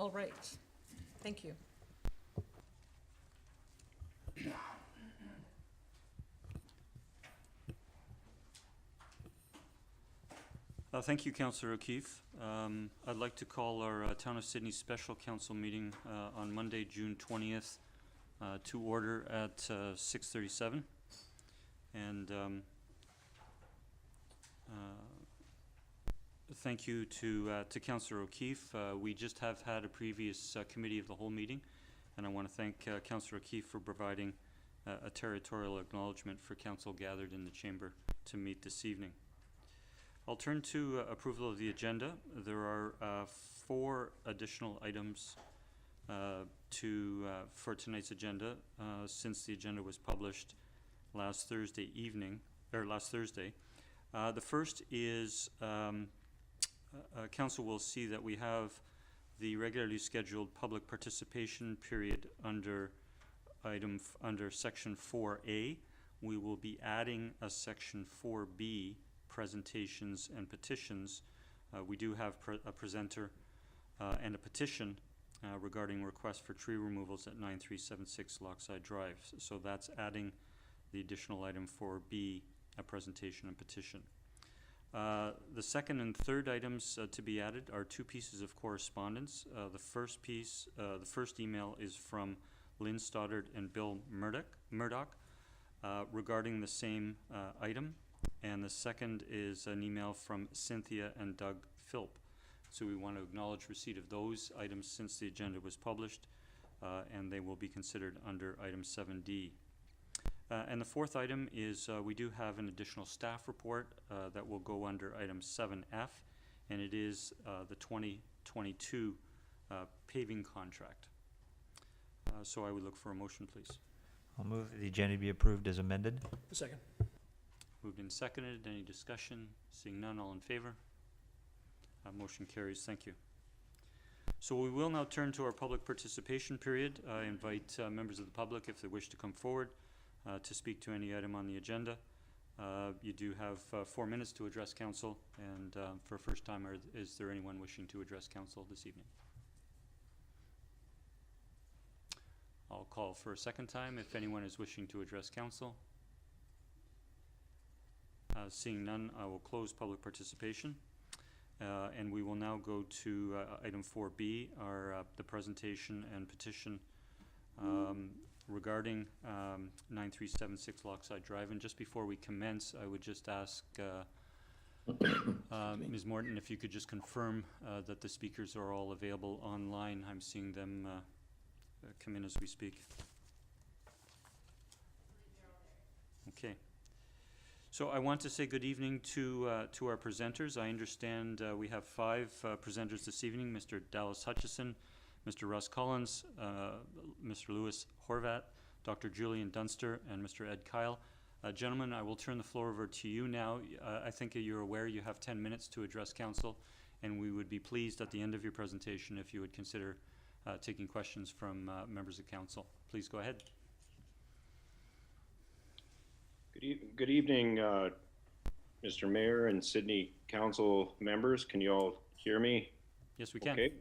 All right. Thank you. Thank you, Councillor O'Keefe. I'd like to call our Town of Sydney Special Council meeting on Monday, June 20th to order at 6:37. And thank you to Councillor O'Keefe. We just have had a previous committee of the whole meeting, and I want to thank Councillor O'Keefe for providing a territorial acknowledgement for council gathered in the chamber to meet this evening. I'll turn to approval of the agenda. There are 4 additional items for tonight's agenda since the agenda was published last Thursday. The first is council will see that we have the regularly scheduled public participation period under section 4A. We will be adding a section 4B, presentations and petitions. We do have a presenter and a petition regarding requests for tree removals at 9376 Lochside Drive. So that's adding the additional item 4B, a presentation and petition. The second and third items to be added are 2 pieces of correspondence. The first piece, the first email is from Lynn Stoddard and Bill Murdoch regarding the same item. And the second is an email from Cynthia and Doug Philp. So we want to acknowledge receipt of those items since the agenda was published, and they will be considered under item 7D. And the fourth item is we do have an additional staff report that will go under item 7F, and it is the 2022 paving contract. So I would look for a motion, please. I'll move that the agenda be approved as amended. Second. Moved and seconded. Any discussion? Seeing none, all in favor? Motion carries. Thank you. So we will now turn to our public participation period. I invite members of the public, if they wish to come forward, to speak to any item on the agenda. You do have 4 minutes to address council, and for a first timer, is there anyone wishing to address council this evening? I'll call for a second time if anyone is wishing to address council. Seeing none, I will close public participation, and we will now go to item 4B, the presentation and petition regarding 9376 Lochside Drive. And just before we commence, I would just ask Ms. Morton if you could just confirm that the speakers are all available online. I'm seeing them come in as we speak. Okay. So I want to say good evening to our presenters. I understand we have 5 presenters this evening: Mr. Dallas Hutchison, Mr. Russ Collins, Mr. Lewis Horvat, Dr. Julian Dunster, and Mr. Ed Kyle. Gentlemen, I will turn the floor over to you now. I think you're aware you have 10 minutes to address council, and we would be pleased at the end of your presentation if you would consider taking questions from members of council. Please go ahead. Good evening, Mr. Mayor and Sydney Council members. Can you all hear me? Yes, we can. Okay,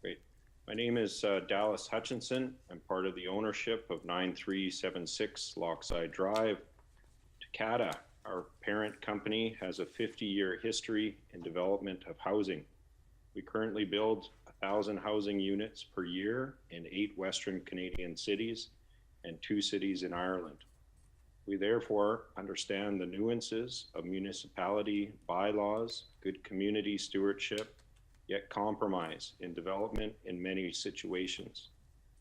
great. My name is Dallas Hutchinson. I'm part of the ownership of 9376 Lochside Drive. Takata, our parent company, has a 50-year history in development of housing. We currently build 1,000 housing units per year in 8 Western Canadian cities and 2 cities in Ireland. We therefore understand the nuances of municipality bylaws, good community stewardship, yet compromise in development in many situations.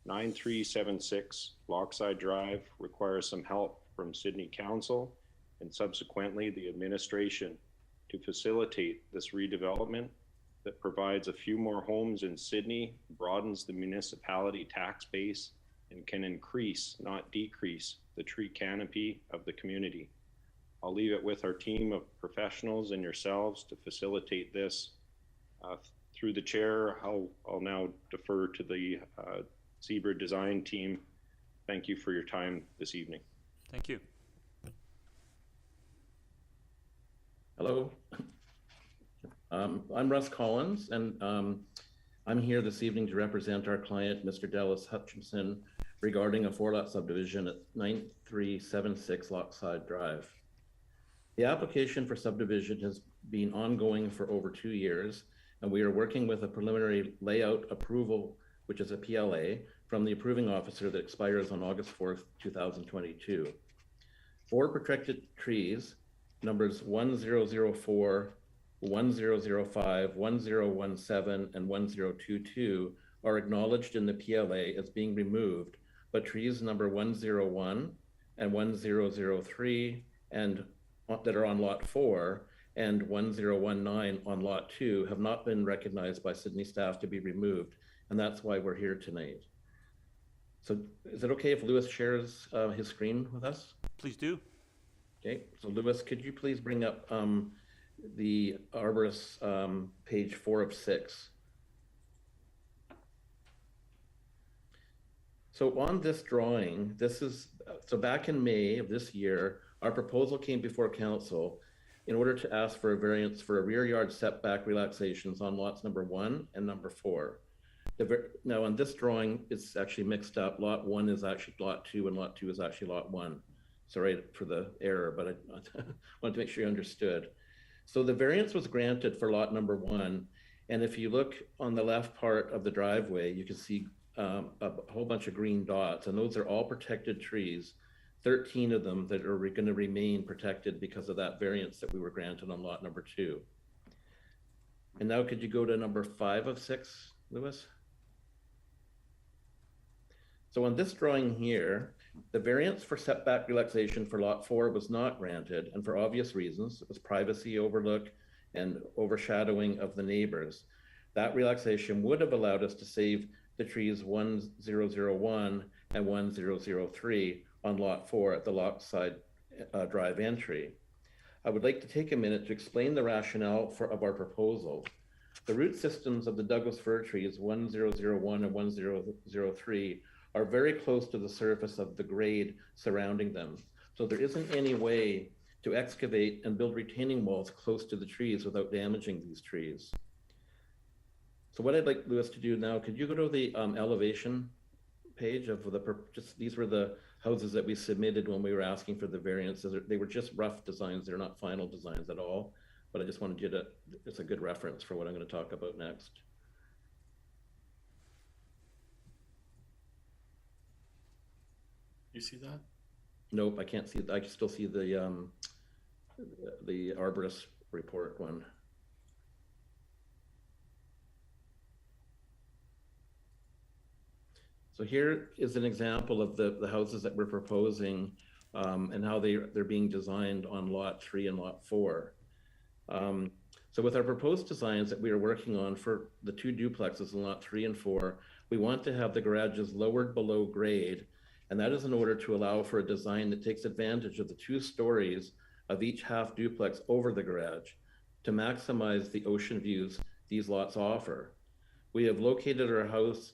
9376 Lochside Drive requires some help from Sydney Council and subsequently the administration to facilitate this redevelopment that provides a few more homes in Sydney, broadens the municipality tax base, and can increase, not decrease, the tree canopy of the community. I'll leave it with our team of professionals and yourselves to facilitate this. Through the chair, I'll now defer to the Zebra design team. Thank you for your time this evening. Thank you. Hello. I'm Russ Collins, and I'm here this evening to represent our client, Mr. Dallas Hutchinson, regarding a 4-lot subdivision at 9376 Lochside Drive. The application for subdivision has been ongoing for over 2 years, and we are working with a preliminary layout approval, which is a PLA, from the approving officer that expires on August 4th, 2022. 4 protected trees, numbers 1004, 1005, 1017, and 1022 are acknowledged in the PLA as being removed, but trees number 101 and 1003 and that are on lot 4 and 1019 on lot 2 have not been recognized by Sydney staff to be removed, and that's why we're here tonight. So is it okay if Lewis shares his screen with us? Please do. Okay, so Lewis, could you please bring up the arborist page 4 of 6. So on this drawing, so back in May of this year, our proposal came before council in order to ask for a variance for a rear yard setback relaxations on lots number 1 and number 4. Now on this drawing, it's actually mixed up. Lot 1 is actually lot 2 and lot 2 is actually lot 1. Sorry for the error, but I wanted to make sure you understood. So the variance was granted for lot number 1. And if you look on the left part of the driveway, you can see a whole bunch of green dots, and those are all protected trees, 13 of them that are going to remain protected because of that variance that we were granted on lot number 2. And now could you go to number 5 of 6, Lewis? So on this drawing here, the variance for setback relaxation for lot 4 was not granted, and for obvious reasons. It was privacy overlook and overshadowing of the neighbors. That relaxation would have allowed us to save the trees 1001 and 1003 on lot 4 at the Lochside Drive entry. I would like to take a minute to explain the rationale of our proposal. The root systems of the Douglas fir trees 1001 and 1003 are very close to the surface of the grade surrounding them. So there isn't any way to excavate and build retaining walls close to the trees without damaging these trees. So what I'd like Lewis to do now, could you go to the elevation page of these were the houses that we submitted when we were asking for the variances. They were just rough designs. They're not final designs at all, but I just wanted you to, it's a good reference for what I'm going to talk about next. You see that? Nope, I can't see it. I can still see the arborist report one. So here is an example of the houses that we're proposing and how they're being designed on lot 3 and lot 4. So with our proposed designs that we are working on for the 2 duplexes in lot 3 and 4, we want to have the garages lowered below grade, and that is in order to allow for a design that takes advantage of the 2 stories of each half duplex over the garage to maximize the ocean views these lots offer. We have located our house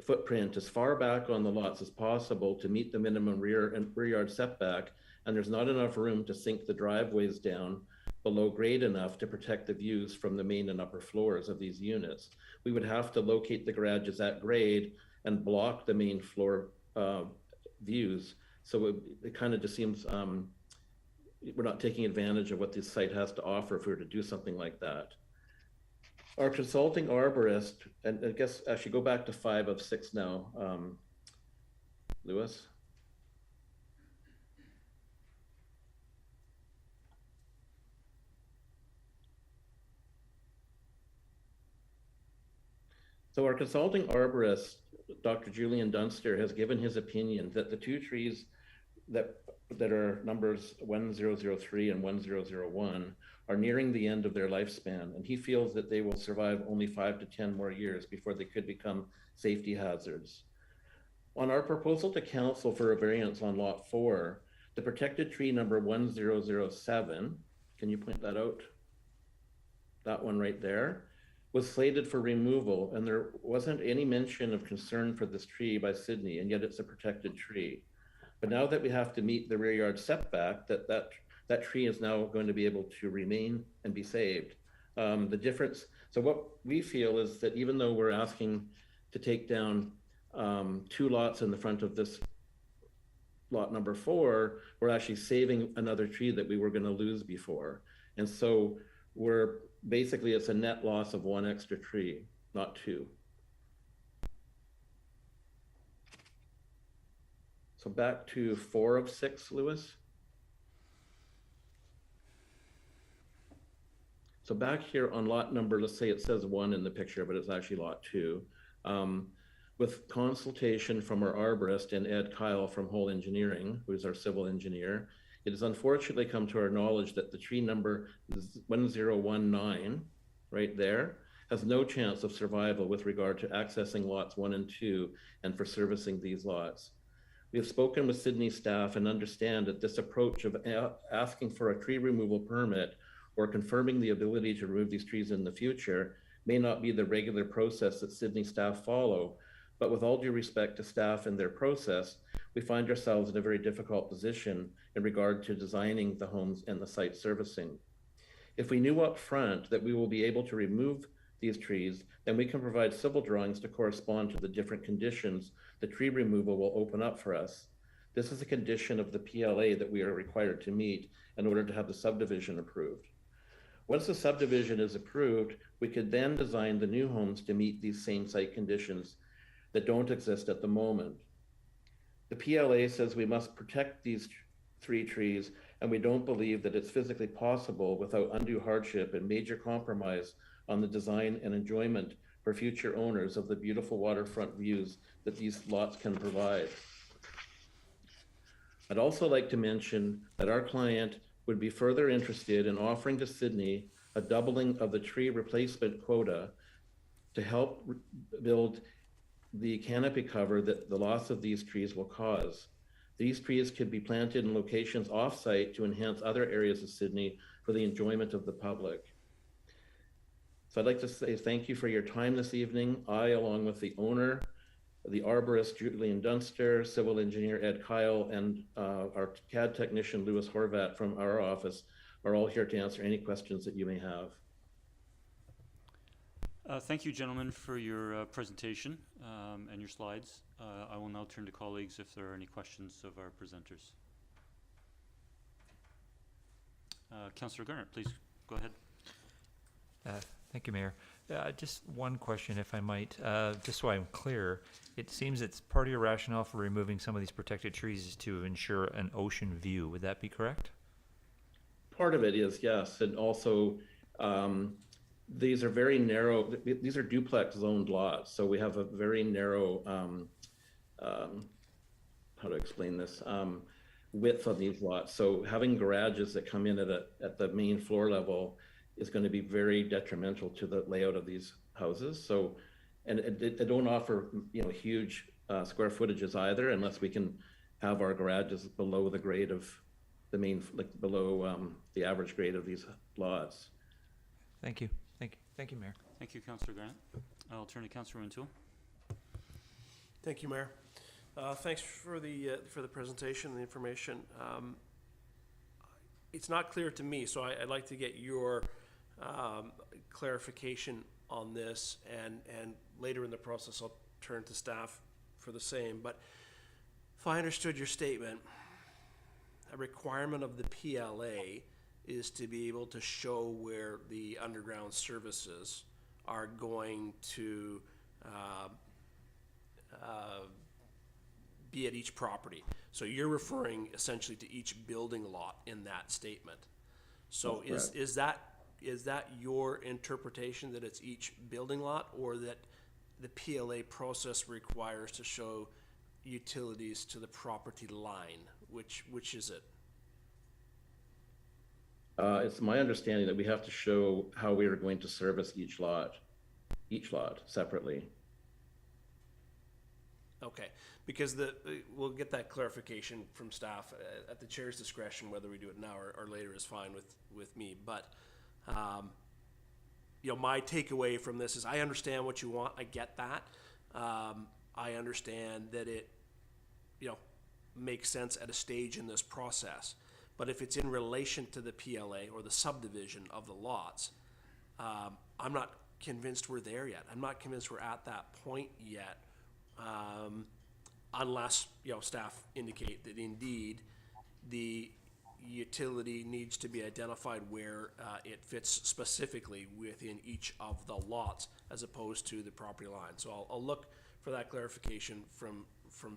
footprint as far back on the lots as possible to meet the minimum rear yard setback, and there's not enough room to sink the driveways down below grade enough to protect the views from the main and upper floors of these units. We would have to locate the garages at grade and block the main floor views. So it kind of just seems we're not taking advantage of what this site has to offer if we were to do something like that. Our consulting arborist, and I guess actually go back to 5 of 6 now, Lewis. So our consulting arborist, Dr. Julian Dunster, has given his opinion that the 2 trees that are numbers 1003 and 1001 are nearing the end of their lifespan, and he feels that they will survive only 5 to 10 more years before they could become safety hazards. On our proposal to council for a variance on lot 4, the protected tree number 1007, can you point that out? That one right there, was slated for removal, and there wasn't any mention of concern for this tree by Sydney, and yet it's a protected tree. But now that we have to meet the rear yard setback, that tree is now going to be able to remain and be saved. The difference, So what we feel is that even though we're asking to take down 2 lots in the front of this lot number 4, we're actually saving another tree that we were going to lose before. And so we're basically, it's a net loss of 1 extra tree, not 2. So back to 4 of 6, Lewis. So back here on lot number, let's say it says 1 in the picture, but it's actually lot 2. With consultation from our arborist and Ed Kyle from Whole Engineering, who is our civil engineer, it has unfortunately come to our knowledge that the tree number 1019, right there, has no chance of survival with regard to accessing lots 1 and 2 and for servicing these lots. We have spoken with Sydney staff and understand that this approach of asking for a tree removal permit or confirming the ability to remove these trees in the future may not be the regular process that Sydney staff follow, but with all due respect to staff and their process, we find ourselves in a very difficult position in regard to designing the homes and the site servicing. If we knew up front that we will be able to remove these trees, then we can provide civil drawings to correspond to the different conditions the tree removal will open up for us. This is a condition of the PLA that we are required to meet in order to have the subdivision approved. Once the subdivision is approved, we could then design the new homes to meet these same site conditions that don't exist at the moment. The PLA says we must protect these 3 trees, and we don't believe that it's physically possible without undue hardship and major compromise on the design and enjoyment for future owners of the beautiful waterfront views that these lots can provide. I'd also like to mention that our client would be further interested in offering to Sydney a doubling of the tree replacement quota to help build the canopy cover that the loss of these trees will cause. These trees could be planted in locations off-site to enhance other areas of Sydney for the enjoyment of the public. So I'd like to say thank you for your time this evening. I, along with the owner, the arborist Julian Dunster, civil engineer Ed Kyle, and our CAD technician Louis Horvat from our office are all here to answer any questions that you may have. Thank you, gentlemen, for your presentation and your slides. I will now turn to colleagues if there are any questions of our presenters. Councillor Garnett, please go ahead. Thank you, Mayor. Just one question, if I might, just so I'm clear. It seems it's part of your rationale for removing some of these protected trees is to ensure an ocean view. Would that be correct? Part of it is, yes. And also, these are very narrow, these are duplex zoned lots. So we have a very narrow, how to explain this, width of these lots. So having garages that come in at the main floor level is going to be very detrimental to the layout of these houses. So, and it don't offer, huge square footages either, unless we can have our garages below the grade of the main, like below the average grade of these lots. Thank you. Thank you, Mayor. Thank you, Councillor Grant. I'll turn to Councillor Wintoul. Thank you, Mayor. Thanks for the presentation and the information. It's not clear to me, so I'd like to get your clarification on this, and later in the process I'll turn to staff for the same. But if I understood your statement, a requirement of the PLA is to be able to show where the underground services are going to be at each property. So you're referring essentially to each building lot in that statement. So is that your interpretation, that it's each building lot, or that the PLA process requires to show utilities to the property line? Which is it? It's my understanding that we have to show how we are going to service each lot separately. Okay, because we'll get that clarification from staff at the chair's discretion. Whether we do it now or later is fine with me. But my takeaway from this is I understand what you want. I get that. I understand that it makes sense at a stage in this process. But if it's in relation to the PLA or the subdivision of the lots, I'm not convinced we're there yet. I'm not convinced we're at that point yet, unless, you know, staff indicate that indeed the utility needs to be identified where it fits specifically within each of the lots as opposed to the property line. So I'll look for that clarification from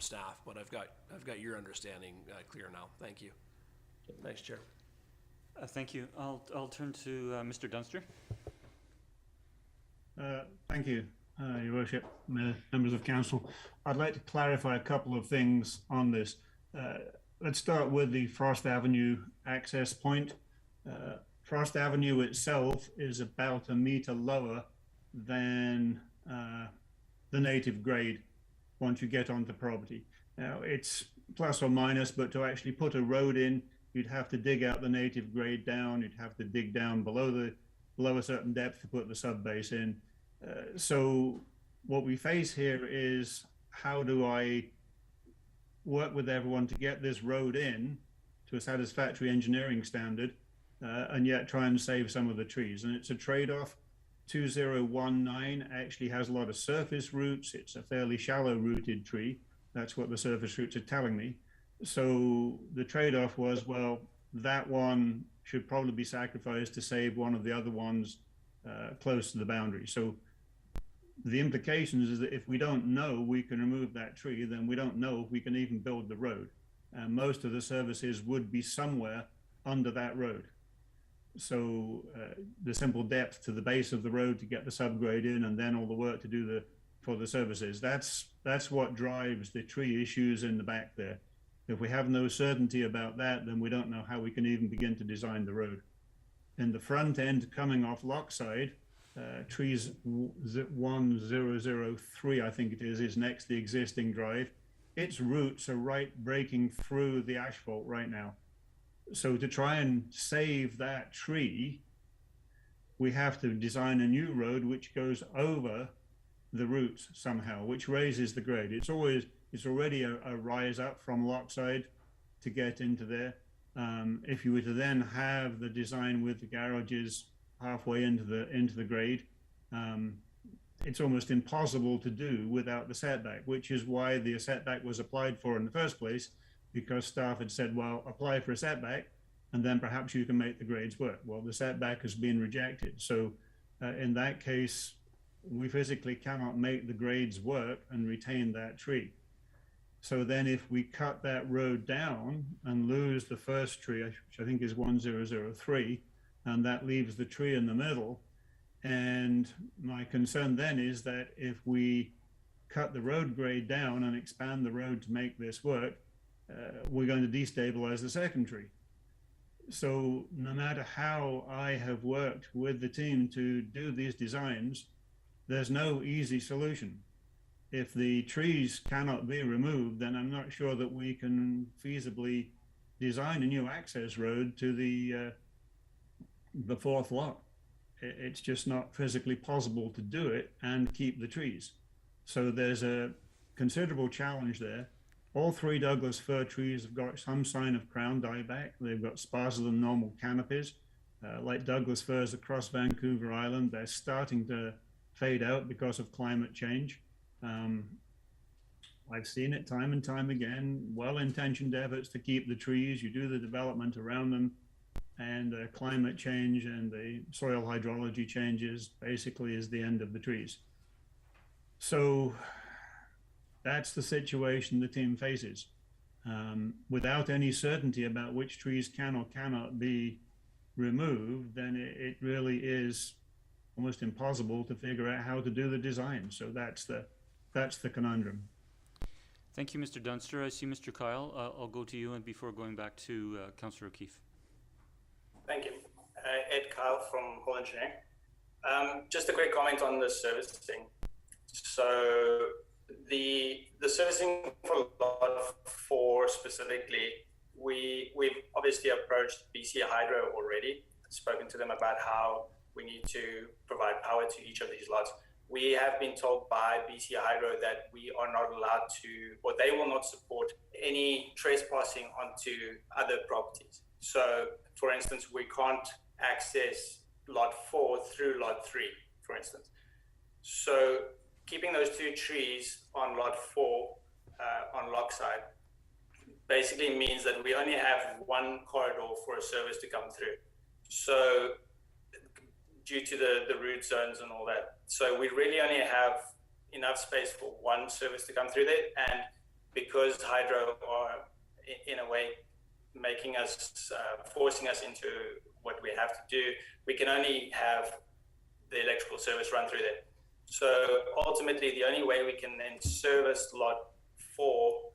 staff, but I've got your understanding clear now. Thank you. Thanks, Chair. Thank you. I'll turn to Mr. Dunster. Thank you, Your Worship, members of Council. I'd like to clarify a couple of things on this. Let's start with the Frost Avenue access point. Frost Avenue itself is about 1 meter lower than the native grade once you get onto property. Now, it's plus or minus, but to actually put a road in, you'd have to dig out the native grade down, you'd have to dig down below a certain depth to put the sub-base in. So what we face here is, how do I work with everyone to get this road in to a satisfactory engineering standard, and yet try and save some of the trees? And it's a trade-off. 2019 actually has a lot of surface roots. It's a fairly shallow rooted tree. That's what the surface roots are telling me. So the trade-off was, well, that one should probably be sacrificed to save one of the other ones close to the boundary. So the implications is that if we don't know we can remove that tree, then we don't know if we can even build the road. And most of the services would be somewhere under that road. So the simple depth to the base of the road to get the subgrade in, and then all the work to do for the services, that's what drives the tree issues in the back there. If we have no certainty about that, then we don't know how we can even begin to design the road. In the front end, coming off Lochside, trees 1003, I think it is next to the existing drive. Its roots are right breaking through the asphalt right now. So to try and save that tree, we have to design a new road which goes over the roots somehow, which raises the grade. It's already a rise up from Lochside to get into there. If you were to then have the design with the garages halfway into the grade, it's almost impossible to do without the setback, which is why the setback was applied for in the first place, because staff had said, well, apply for a setback and then perhaps you can make the grades work. Well, the setback has been rejected. So in that case, we physically cannot make the grades work and retain that tree. So then if we cut that road down and lose the first tree, which I think is 1003, and that leaves the tree in the middle. And my concern then is that if we cut the road grade down and expand the road to make this work, we're going to destabilize the second tree. So no matter how I have worked with the team to do these designs, there's no easy solution. If the trees cannot be removed, then I'm not sure that we can feasibly design a new access road to the fourth lot. It's just not physically possible to do it and keep the trees. So there's a considerable challenge there. All 3 Douglas fir trees have got some sign of crown dieback. They've got sparser than normal canopies. Like Douglas firs across Vancouver Island, they're starting to fade out because of climate change. I've seen it time and time again, well-intentioned efforts to keep the trees, you do the development around them, and climate change and the soil hydrology changes basically is the end of the trees. So that's the situation the team faces. Without any certainty about which trees can or cannot be removed, then it really is almost impossible to figure out how to do the design. So that's the conundrum. Thank you, Mr. Dunster. I see Mr. Kyle. I'll go to you, and before going back to Councillor O'Keefe. Thank you. Ed Kyle from Hall Engineering. Just a quick comment on the servicing. So the servicing for lot 4 specifically, we've obviously approached BC Hydro already, spoken to them about how we need to provide power to each of these lots. We have been told by BC Hydro that we are not allowed to, or they will not support any trespassing onto other properties. So, for instance, we can't access lot 4 through lot 3 for instance. So keeping those 2 trees on lot 4 on Lochside basically means that we only have 1 corridor for a service to come through. So due to the root zones and all that, so we really only have enough space for 1 service to come through there. And because Hydro are in a way making us, forcing us into what we have to do, we can only have the electrical service run through there. So ultimately, the only way we can then service lot 4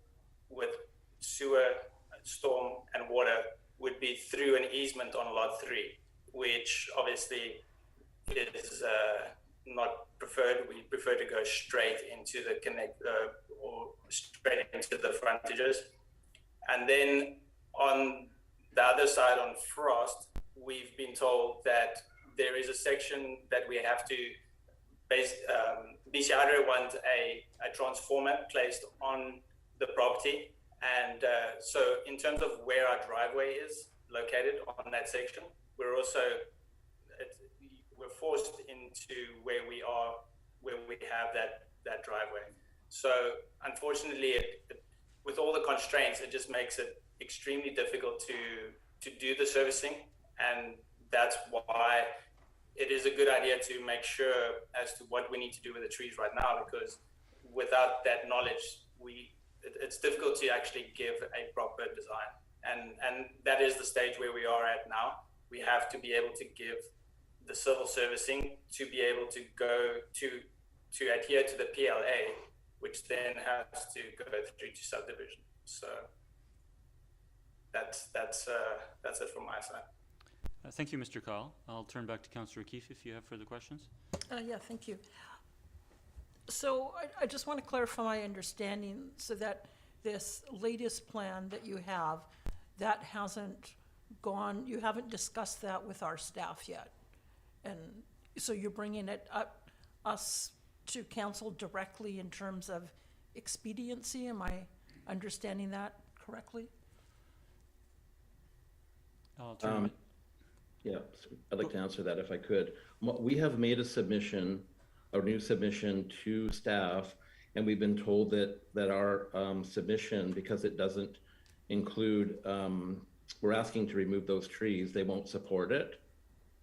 with sewer, storm, and water would be through an easement on lot 3, which obviously is not preferred. We prefer to go straight into the or straight into the frontages. And then on the other side, on Frost, we've been told that there is a section that we have to BC Hydro wants a transformer placed on the property. And so in terms of where our driveway is located on that section, we're forced into where we have that driveway. So unfortunately, with all the constraints, it just makes it extremely difficult to do the servicing. And that's why it is a good idea to make sure as to what we need to do with the trees right now, because without that knowledge, it's difficult to actually give a proper design. And that is the stage where we are at now. We have to be able to give the civil servicing to be able to go to adhere to the PLA, which then has to go through to subdivision. So that's it from my side. Thank you, Mr. Kyle. I'll turn back to Councillor O'Keefe if you have further questions. Yeah, thank you. So I just want to clarify my understanding, so that this latest plan that you have, that hasn't gone, you haven't discussed that with our staff yet. And so you're bringing it up, us to council directly in terms of expediency. Am I understanding that correctly? I'll turn Yeah, I'd like to answer that if I could. We have made a new submission to staff, and we've been told that our submission, because it doesn't include, we're asking to remove those trees, they won't support it.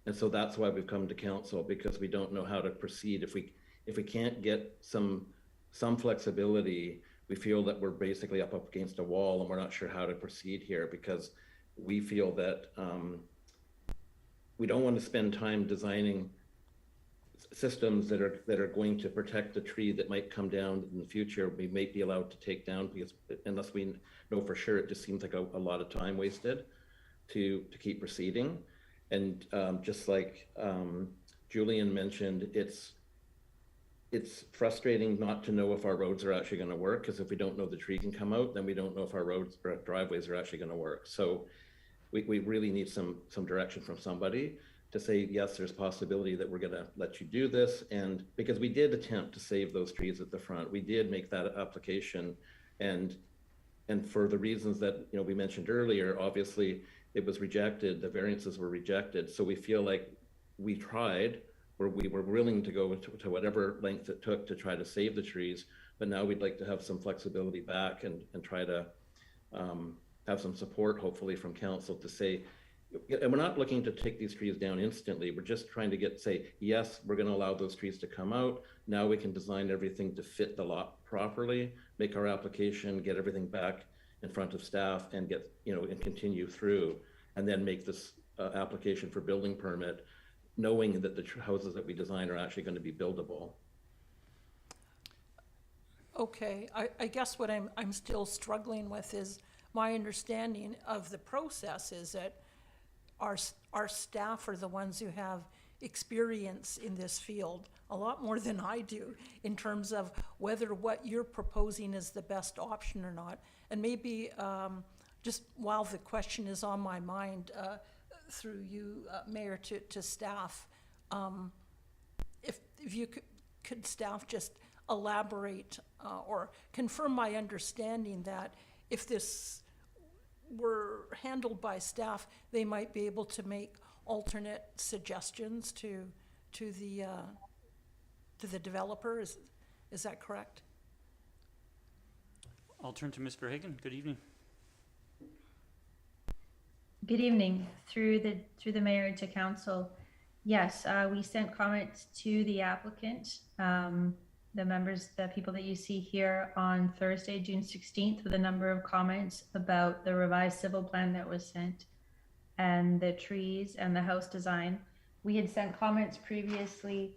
And so that's why we've come to council, because we don't know how to proceed. If we can't get some flexibility, we feel that we're basically up against a wall, and we're not sure how to proceed here, because we feel that we don't want to spend time designing systems that are going to protect the tree that might come down in the future. We may be allowed to take down, because unless we know for sure, it just seems like a lot of time wasted to keep proceeding. And just like Julian mentioned, it's frustrating not to know if our roads are actually going to work, because if we don't know the tree can come out, then we don't know if our roads or driveways are actually going to work. So we really need some direction from somebody to say, yes, there's possibility that we're going to let you do this. And because we did attempt to save those trees at the front, we did make that application, and for the reasons that we mentioned earlier, obviously it was rejected, the variances were rejected. So we feel like we tried, where we were willing to go to whatever length it took to try to save the trees, but now we'd like to have some flexibility back and try to have some support, hopefully, from council to say, and we're not looking to take these trees down instantly. We're just trying to say, yes, we're going to allow those trees to come out. Now we can design everything to fit the lot properly, make our application, get everything back in front of staff, and get, and continue through, and then make this application for building permit, knowing that the houses that we design are actually going to be buildable. Okay, I guess what I'm still struggling with is my understanding of the process is that our staff are the ones who have experience in this field, a lot more than I do, in terms of whether what you're proposing is the best option or not. And maybe just while the question is on my mind, through you, Mayor, to staff, if you could staff just elaborate or confirm my understanding that if this were handled by staff, they might be able to make alternate suggestions to the to the developer, is that correct? I'll turn to Ms. Verhagen. Good evening. Good evening, through the mayor to council. Yes, we sent comments to the applicant, the members, the people that you see here on Thursday, June 16th, with a number of comments about the revised civil plan that was sent and the trees and the house design. We had sent comments previously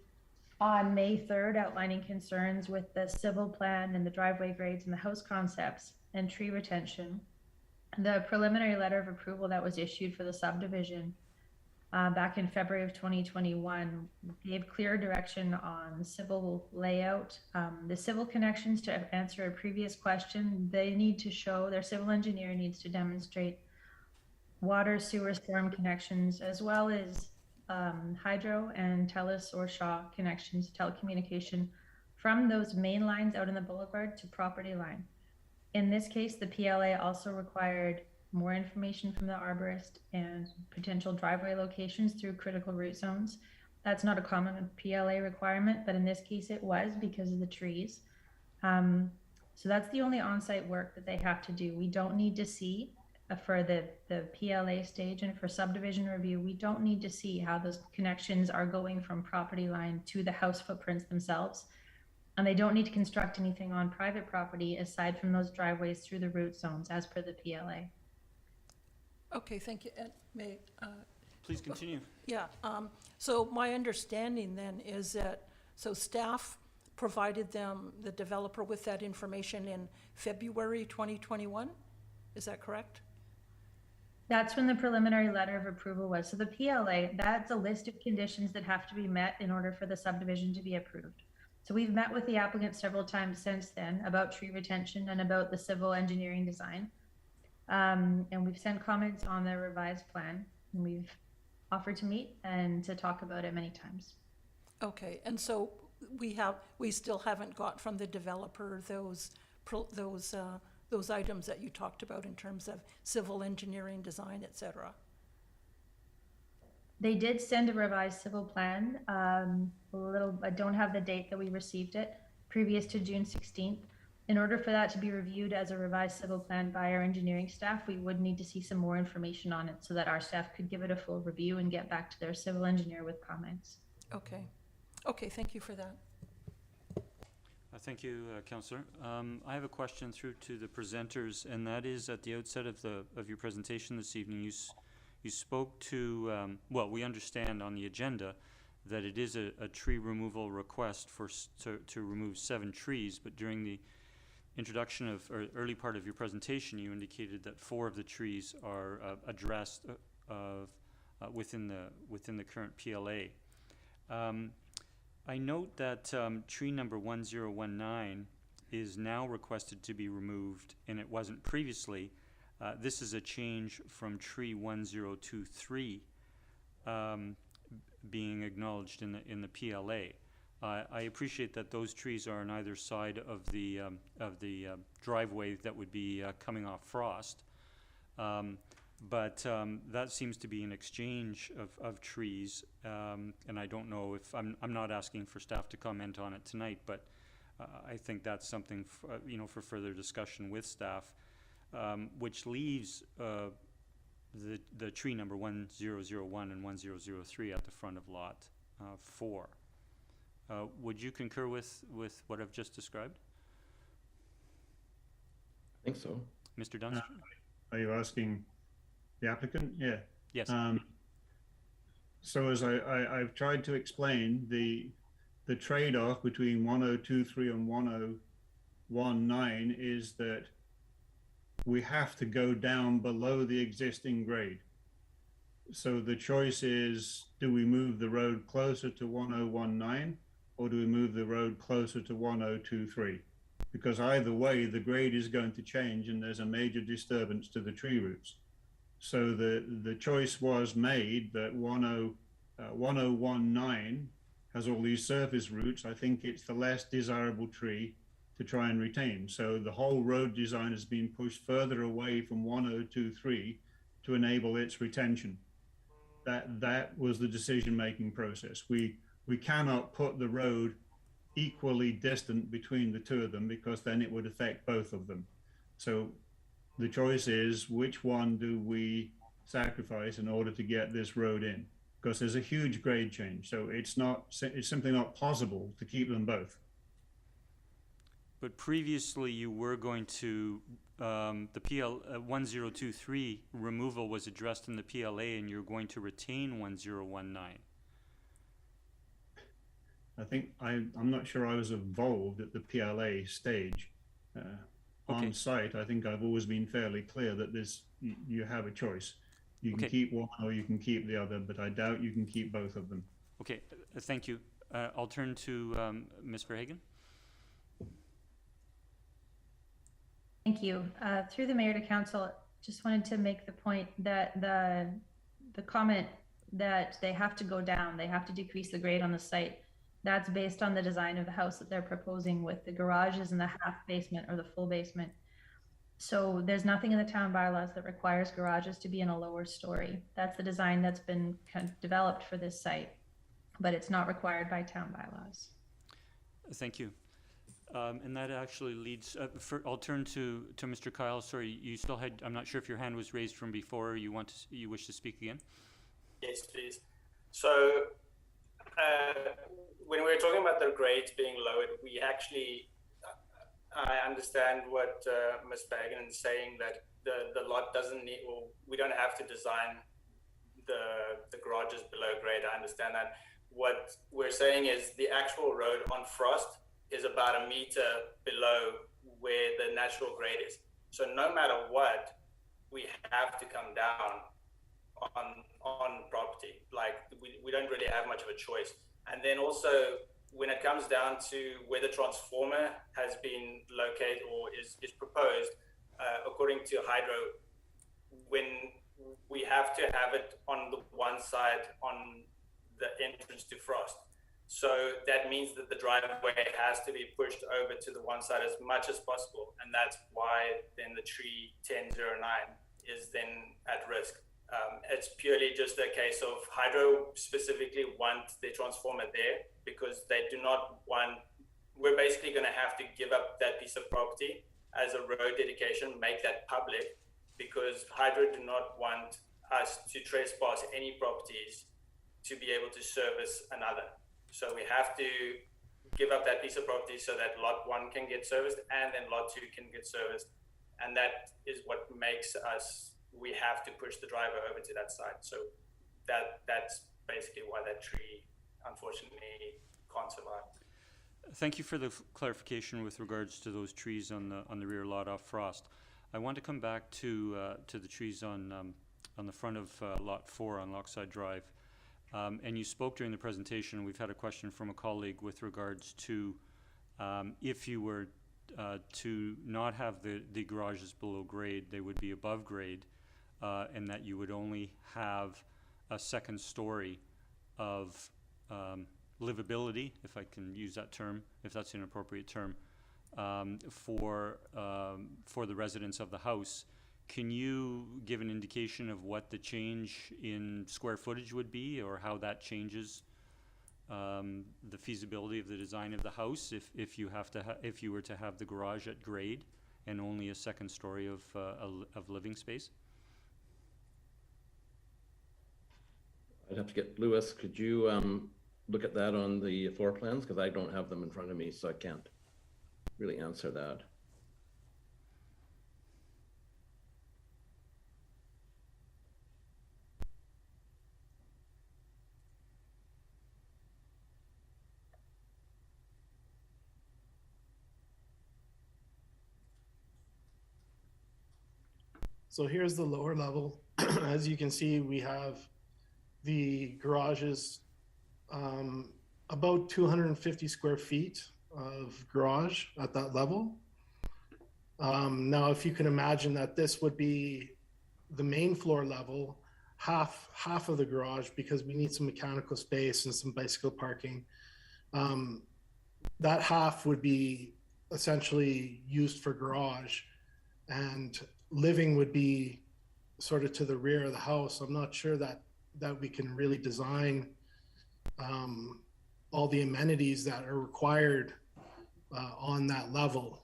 on May 3rd outlining concerns with the civil plan and the driveway grades and the house concepts and tree retention. The preliminary letter of approval that was issued for the subdivision back in February of 2021 gave clear direction on civil layout. The civil connections, to answer a previous question, they need to show, their civil engineer needs to demonstrate water, sewer, storm connections, as well as hydro and TELUS or Shaw connections, telecommunication, from those main lines out in the boulevard to property line. In this case, the PLA also required more information from the arborist and potential driveway locations through critical root zones. That's not a common PLA requirement, but in this case it was because of the trees. So that's the only on-site work that they have to do. We don't need to see for the PLA stage, and for subdivision review, we don't need to see how those connections are going from property line to the house footprints themselves. And they don't need to construct anything on private property aside from those driveways through the root zones as per the PLA. Okay, thank you. And Please continue. yeah, so my understanding then is that, so staff provided them, the developer, with that information in February 2021? Is that correct? That's when the preliminary letter of approval was. So the PLA, that's a list of conditions that have to be met in order for the subdivision to be approved. So we've met with the applicant several times since then about tree retention and about the civil engineering design. And we've sent comments on the revised plan, and we've offered to meet and to talk about it many times. Okay, and so we still haven't got from the developer those items that you talked about in terms of civil engineering, design, et cetera. They did send a revised civil plan. I don't have the date that we received it, previous to June 16th. In order for that to be reviewed as a revised civil plan by our engineering staff, we would need to see some more information on it so that our staff could give it a full review and get back to their civil engineer with comments. Okay. Okay, thank you for that. Thank you, Councillor. I have a question through to the presenters, and that is at the outset of your presentation this evening, you spoke to, well, we understand on the agenda that it is a tree removal request to remove 7 trees, but during the introduction or early part of your presentation, you indicated that 4 of the trees are addressed within the current PLA. I note that tree number 1019 is now requested to be removed, and it wasn't previously. This is a change from tree 1023 being acknowledged in the PLA. I appreciate that those trees are on either side of the driveway that would be coming off Frost. But that seems to be an exchange of trees, and I don't know if I'm not asking for staff to comment on it tonight, but I think that's something for further discussion with staff, which leaves the tree number 1001 and 1003 at the front of lot 4. Would you concur with what I've just described, I think so. Mr. Dunster? Are you asking the applicant? Yeah. Yes. So as I've tried to explain, the trade-off between 1023 and 1019 is that we have to go down below the existing grade. So the choice is, do we move the road closer to 1019 or do we move the road closer to 1023? Because either way, the grade is going to change and there's a major disturbance to the tree roots. So the choice was made that 1019 has all these surface roots. I think it's the less desirable tree to try and retain. So the whole road design has been pushed further away from 1023 to enable its retention. That was the decision-making process. We cannot put the road equally distant between the two of them, because then it would affect both of them. So the choice is, which one do we sacrifice in order to get this road in? Because there's a huge grade change, so it's simply not possible to keep them both. But previously you were going to, the PL 1023 removal was addressed in the PLA, and you're going to retain 1019. I think I'm not sure I was involved at the PLA stage. Okay. On site, I think I've always been fairly clear that you have a choice. You can Okay. keep one or you can keep the other, but I doubt you can keep both of them. Okay, thank you. I'll turn to Ms. Verhagen. Thank you. Through the mayor to council, just wanted to make the point that the comment that they have to go down, they have to decrease the grade on the site, that's based on the design of the house that they're proposing with the garages in the half basement or the full basement. So there's nothing in the town bylaws that requires garages to be in a lower story. That's the design that's been kind of developed for this site, but it's not required by town bylaws. Thank you. And that actually leads, I'll turn to Mr. Kyle. Sorry, you still had, I'm not sure if your hand was raised from before, or you wish to speak again? Yes, please. So when we were talking about the grades being lowered, we actually, I understand what Ms. Bagan is saying, that the lot doesn't need, or we don't have to design the garages below grade. I understand that. What we're saying is the actual road on Frost is about a meter below where the natural grade is. So no matter what, we have to come down on property. Like we don't really have much of a choice. And then also when it comes down to where the transformer has been located or is proposed, according to Hydro, when we have to have it on the one side on the entrance to Frost. So that means that the driveway has to be pushed over to the one side as much as possible. And that's why then the tree 1009 is then at risk. It's purely just a case of Hydro specifically want the transformer there because they do not want, we're basically going to have to give up that piece of property as a road dedication, make that public, because Hydro do not want us to trespass any properties to be able to service another. So we have to give up that piece of property so that lot 1 can get serviced and then lot 2 can get serviced. And that is what makes us, we have to push the driver over to that side. So that's basically why that tree unfortunately can't survive. Thank you for the clarification with regards to those trees on the rear lot off Frost. I want to come back to the trees on the front of lot 4 on Lochside Drive. And you spoke during the presentation. We've had a question from a colleague with regards to if you were to not have the garages below grade, they would be above grade, and that you would only have a second story of livability, if I can use that term, if that's an appropriate term, for the residents of the house. Can you give an indication of what the change in square footage would be, or how that changes the feasibility of the design of the house if you were to have the garage at grade and only a second story of living space? I'd have to get Lewis. Could you look at that on the floor plans? Because I don't have them in front of me, so I can't really answer that. So here's the lower level. As you can see, we have the garages, about 250 square feet of garage at that level. Now, if you can imagine that this would be the main floor level, half of the garage, because we need some mechanical space and some bicycle parking. That half would be essentially used for garage, and living would be sort of to the rear of the house. I'm not sure that we can really design all the amenities that are required on that level.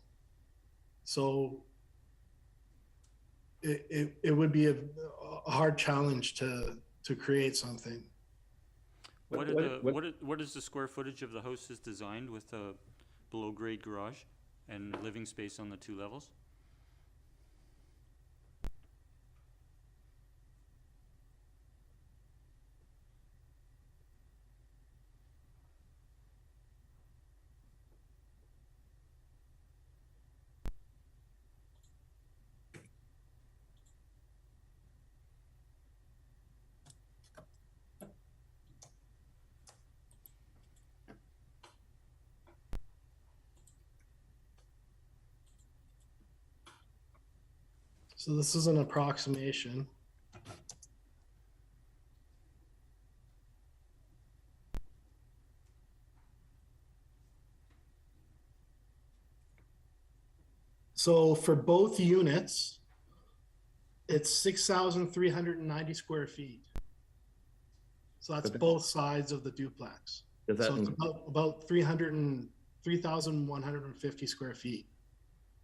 So it would be a hard challenge to create something. What is the square footage of the house is designed with a below grade garage and living space on the 2 levels? So this is an approximation. So for both units, it's 6,390 square feet. So that's both sides of the duplex. Does that So it's about 3,150 square feet.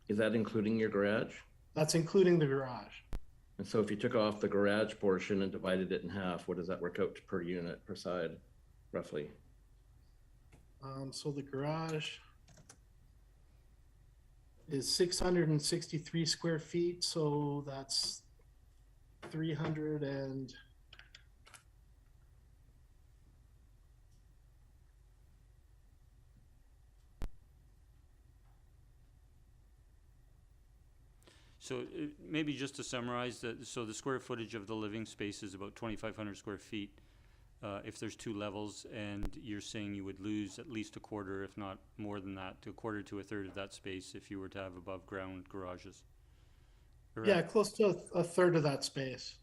is that including your garage? That's including the garage. And so if you took off the garage portion and divided it in half, what does that work out to per unit, per side, roughly? So the garage is 663 square feet. So that's 300 and So maybe just to summarize, so the square footage of the living space is about 2,500 square feet. If there's 2 levels, and you're saying you would lose at least a quarter, if not more than that, to a quarter to a third of that space if you were to have above ground garages. Correct? yeah, close to a third of that space.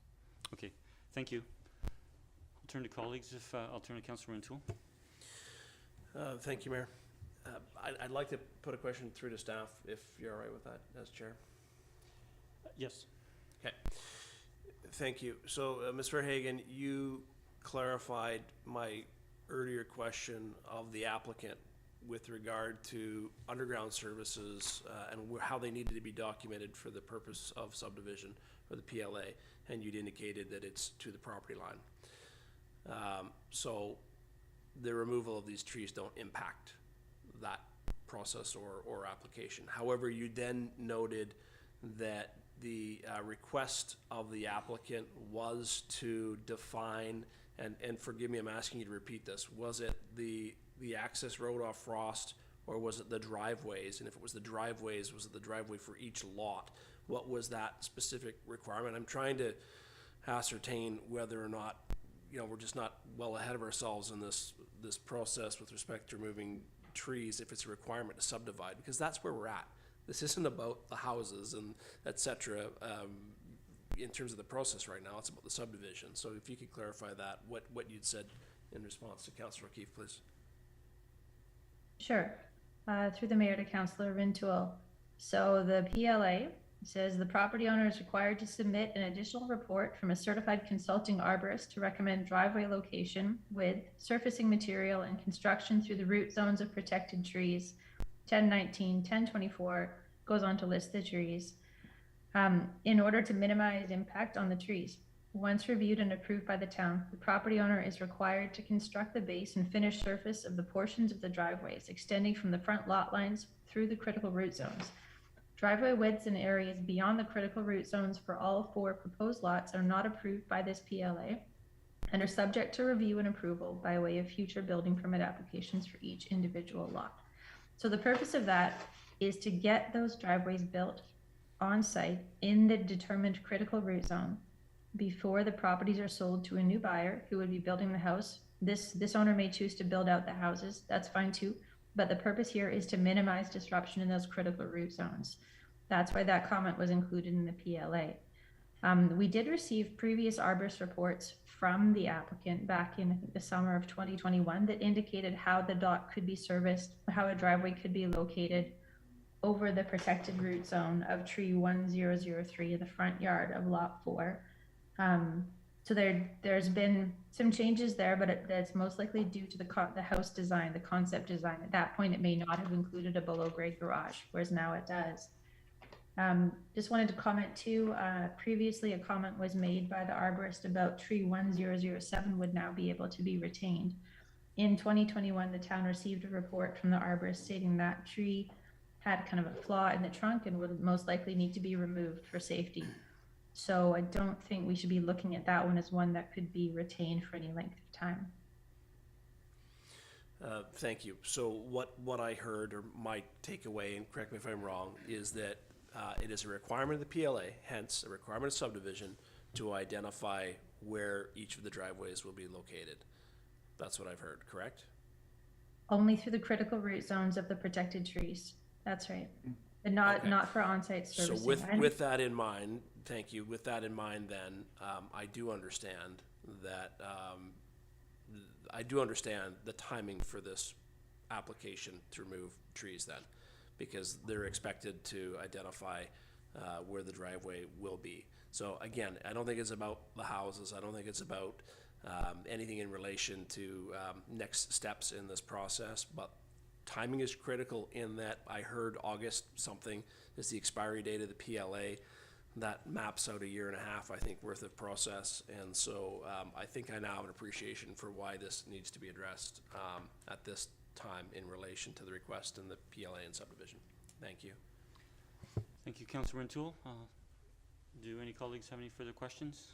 Okay, thank you. I'll turn to colleagues if, I'll turn to Councillor Rintoul. Thank you, Mayor. I'd like to put a question through to staff, if you're all right with that, as chair. Yes. Okay. Thank you. So, Ms. Verhagen, you clarified my earlier question of the applicant with regard to underground services and how they needed to be documented for the purpose of subdivision or the PLA, and you'd indicated that it's to the property line. So the removal of these trees don't impact that process or application. However, you then noted that the request of the applicant was to define, and forgive me, I'm asking you to repeat this, was it the access road off Frost, or was it the driveways? And if it was the driveways, was it the driveway for each lot? What was that specific requirement? I'm trying to ascertain whether or not, you know, we're just not well ahead of ourselves in this process with respect to removing trees if it's a requirement to subdivide, because that's where we're at. This isn't about the houses and et cetera, in terms of the process right now. It's about the subdivision. So if you could clarify that, what you'd said in response to Councillor O'Keefe, please. Sure. Through the mayor to Councillor Rintoul. So the PLA says the property owner is required to submit an additional report from a certified consulting arborist to recommend driveway location, width, surfacing material, and construction through the root zones of protected trees. 1019, 1024 goes on to list the trees in order to minimize impact on the trees. Once reviewed and approved by the town, the property owner is required to construct the base and finished surface of the portions of the driveways extending from the front lot lines through the critical root zones. Driveway widths in areas beyond the critical root zones for all 4 proposed lots are not approved by this PLA and are subject to review and approval by way of future building permit applications for each individual lot. So the purpose of that is to get those driveways built on site in the determined critical root zone before the properties are sold to a new buyer who would be building the house. This owner may choose to build out the houses, that's fine too, but the purpose here is to minimize disruption in those critical root zones. That's why that comment was included in the PLA. We did receive previous arborist reports from the applicant back in, I think, the summer of 2021 that indicated how the dock could be serviced, how a driveway could be located over the protected root zone of tree 1003 in the front yard of lot 4. So there's been some changes there, but that's most likely due to the house design, the concept design. At that point, it may not have included a below grade garage, whereas now it does. Just wanted to comment too, previously a comment was made by the arborist about tree 1007 would now be able to be retained. In 2021, the town received a report from the arborist stating that tree had kind of a flaw in the trunk and would most likely need to be removed for safety. So I don't think we should be looking at that one as one that could be retained for any length of time. Thank you. So what I heard, or my takeaway, and correct me if I'm wrong, is that it is a requirement of the PLA, hence a requirement of subdivision, to identify where each of the driveways will be located. That's what I've heard, correct? Only through the critical root zones of the protected trees. That's right. And not for on-site servicing. So with that in mind, thank you. With that in mind, then I do understand that I do understand the timing for this application to remove trees then, because they're expected to identify where the driveway will be. So again, I don't think it's about the houses. I don't think it's about anything in relation to next steps in this process, but timing is critical in that I heard August something is the expiry date of the PLA. That maps out 1.5 years, I think, worth of process. And so I think I now have an appreciation for why this needs to be addressed at this time in relation to the request in the PLA and subdivision. Thank you. Thank you, Councillor Rintoul. Do any colleagues have any further questions?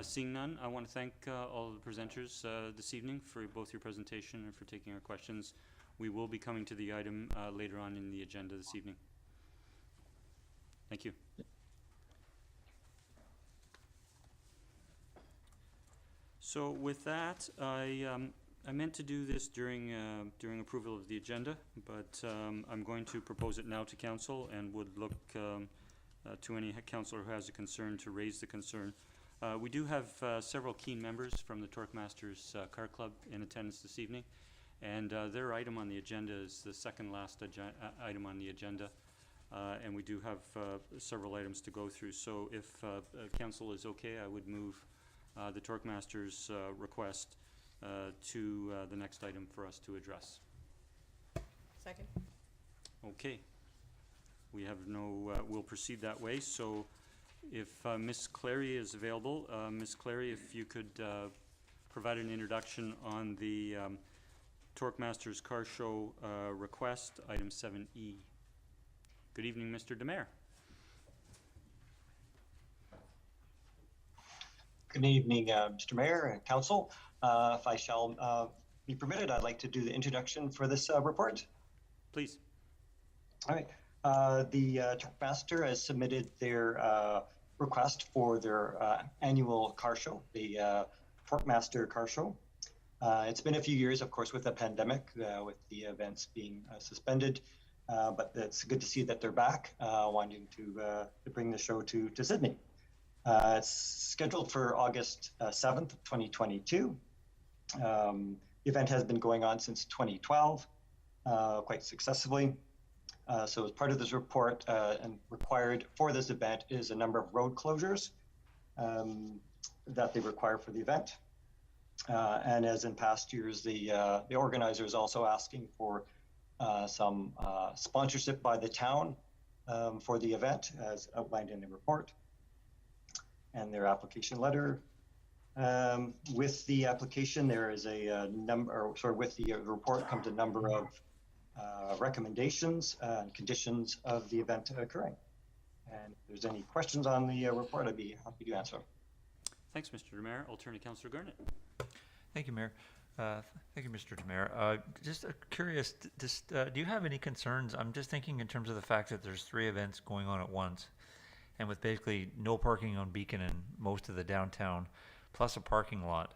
Seeing none, I want to thank all of the presenters this evening for both your presentation and for taking our questions. We will be coming to the item later on in the agenda this evening. Thank you. So with that, I meant to do this during approval of the agenda, but I'm going to propose it now to council and would look to any councillor who has a concern to raise the concern. We do have several keen members from the Torquemasters Car Club in attendance this evening, and their item on the agenda is the second last item on the agenda, and we do have several items to go through. So if council is okay, I would move the Torquemasters request to the next item for us to address. Second. Okay. We have no, we'll proceed that way. So if Ms. Clary is available, Ms. Clary, if you could provide an introduction on the Torquemasters Car Show request, item 7E. Good evening, Mr. Demare. Good evening, Mr. Mayor and Council. If I shall be permitted, I'd like to do the introduction for this report. Please. All right. The Torquemaster has submitted their request for their annual car show, the Torquemaster Car Show. It's been a few years, of course, with the pandemic, with the events being suspended, but it's good to see that they're back, wanting to bring the show to Sydney. It's scheduled for August 7th, 2022. The event has been going on since 2012, quite successfully. So as part of this report and required for this event is a number of road closures that they require for the event. And as in past years, the organizer is also asking for some sponsorship by the town for the event, as outlined in the report and their application letter. With the application, there is a with the report comes a number of recommendations and conditions of the event occurring. And if there's any questions on the report, I'd be happy to answer. Thanks, Mr. Demare. I'll turn to Councillor Garnett. Thank you, Mayor. Thank you, Mr. Demare. Just curious, do you have any concerns? I'm just thinking in terms of the fact that there's 3 events going on at once, and with basically no parking on Beacon and most of the downtown, plus a parking lot,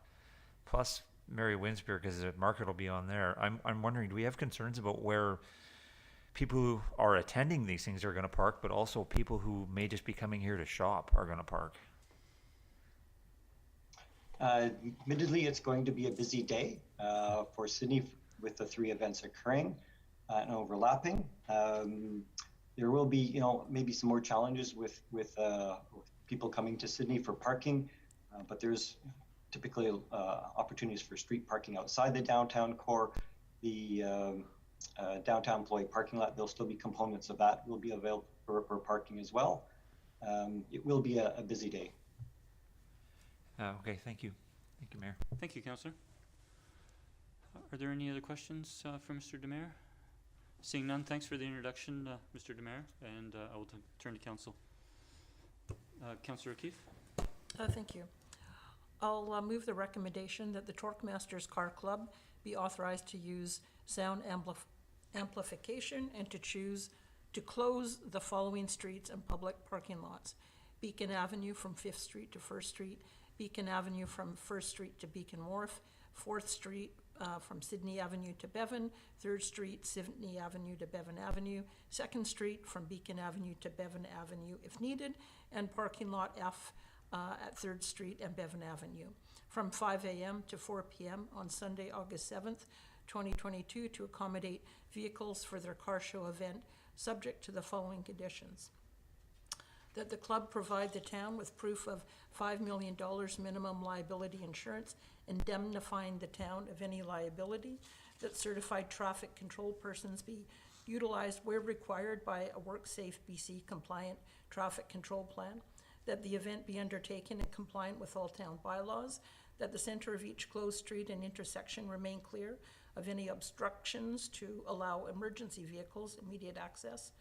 plus Mary Winspear, because the market will be on there. I'm wondering, do we have concerns about where people who are attending these things are going to park, but also people who may just be coming here to shop are going to park? Admittedly, it's going to be a busy day for Sydney with the 3 events occurring and overlapping. There will be, maybe some more challenges with people coming to Sydney for parking. But there's typically opportunities for street parking outside the downtown core. The downtown employee parking lot, there'll still be components of that will be available for parking as well. It will be a busy day. Okay, thank you. Thank you, Mayor. Thank you, Councillor. Are there any other questions for Mr. Demare? Seeing none, thanks for the introduction, Mr. Demare, and I will turn to Council. Councillor O'Keefe? Thank you. I'll move the recommendation that the Torque Masters Car Club be authorized to use sound amplification and to close the following streets and public parking lots: Beacon Avenue from 5th Street to 1st Street, Beacon Avenue from 1st Street to Beacon Wharf, 4th Street from Sydney Avenue to Bevan, 3rd Street, Sydney Avenue to Bevan Avenue, 2nd Street from Beacon Avenue to Bevan Avenue if needed, and parking lot F at 3rd Street and Bevan Avenue from 5 a.m. to 4 p.m. on Sunday, August 7th, 2022 to accommodate vehicles for their car show event, subject to the following conditions: that the club provide the town with proof of $5 million minimum liability insurance indemnifying the town of any liability, that certified traffic control persons be utilized where required by a WorkSafe BC compliant traffic control plan, that the event be undertaken in compliant with all town bylaws, that the center of each closed street and intersection remain clear of any obstructions to allow emergency vehicles immediate access,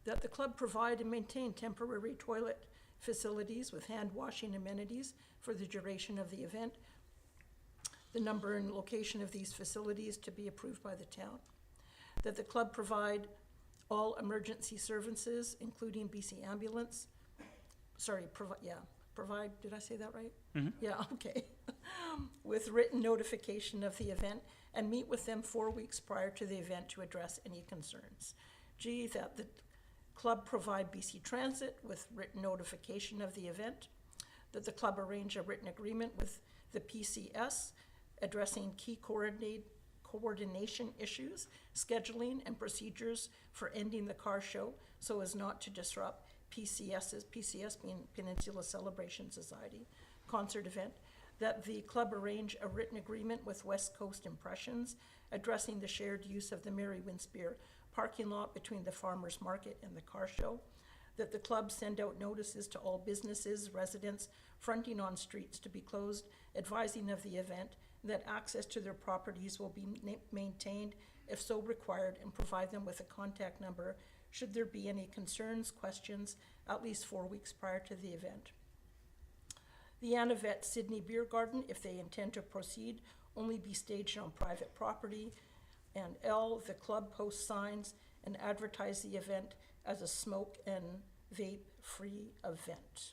that the club provide and maintain temporary toilet facilities with hand washing amenities for the duration of the event, the number and location of these facilities to be approved by the town, that the club provide all emergency services, including BC ambulance, provide, did I say that right? Mm-hmm. Yeah, okay. With written notification of the event and meet with them 4 weeks prior to the event to address any concerns. G, that the club provide BC Transit with written notification of the event, that the club arrange a written agreement with the PCS addressing key coordination issues, scheduling and procedures for ending the car show so as not to disrupt PCS being Peninsula Celebration Society concert event, that the club arrange a written agreement with West Coast Impressions addressing the shared use of the Mary Winspear parking lot between the farmers market and the car show, that the club send out notices to all businesses, residents fronting on streets to be closed, advising of the event, that access to their properties will be maintained if so required, and provide them with a contact number should there be any concerns, questions, at least 4 weeks prior to the event. The Anavet Sydney Beer Garden, if they intend to proceed, only be staged on private property. And L, the club post signs and advertise the event as a smoke and vape-free event.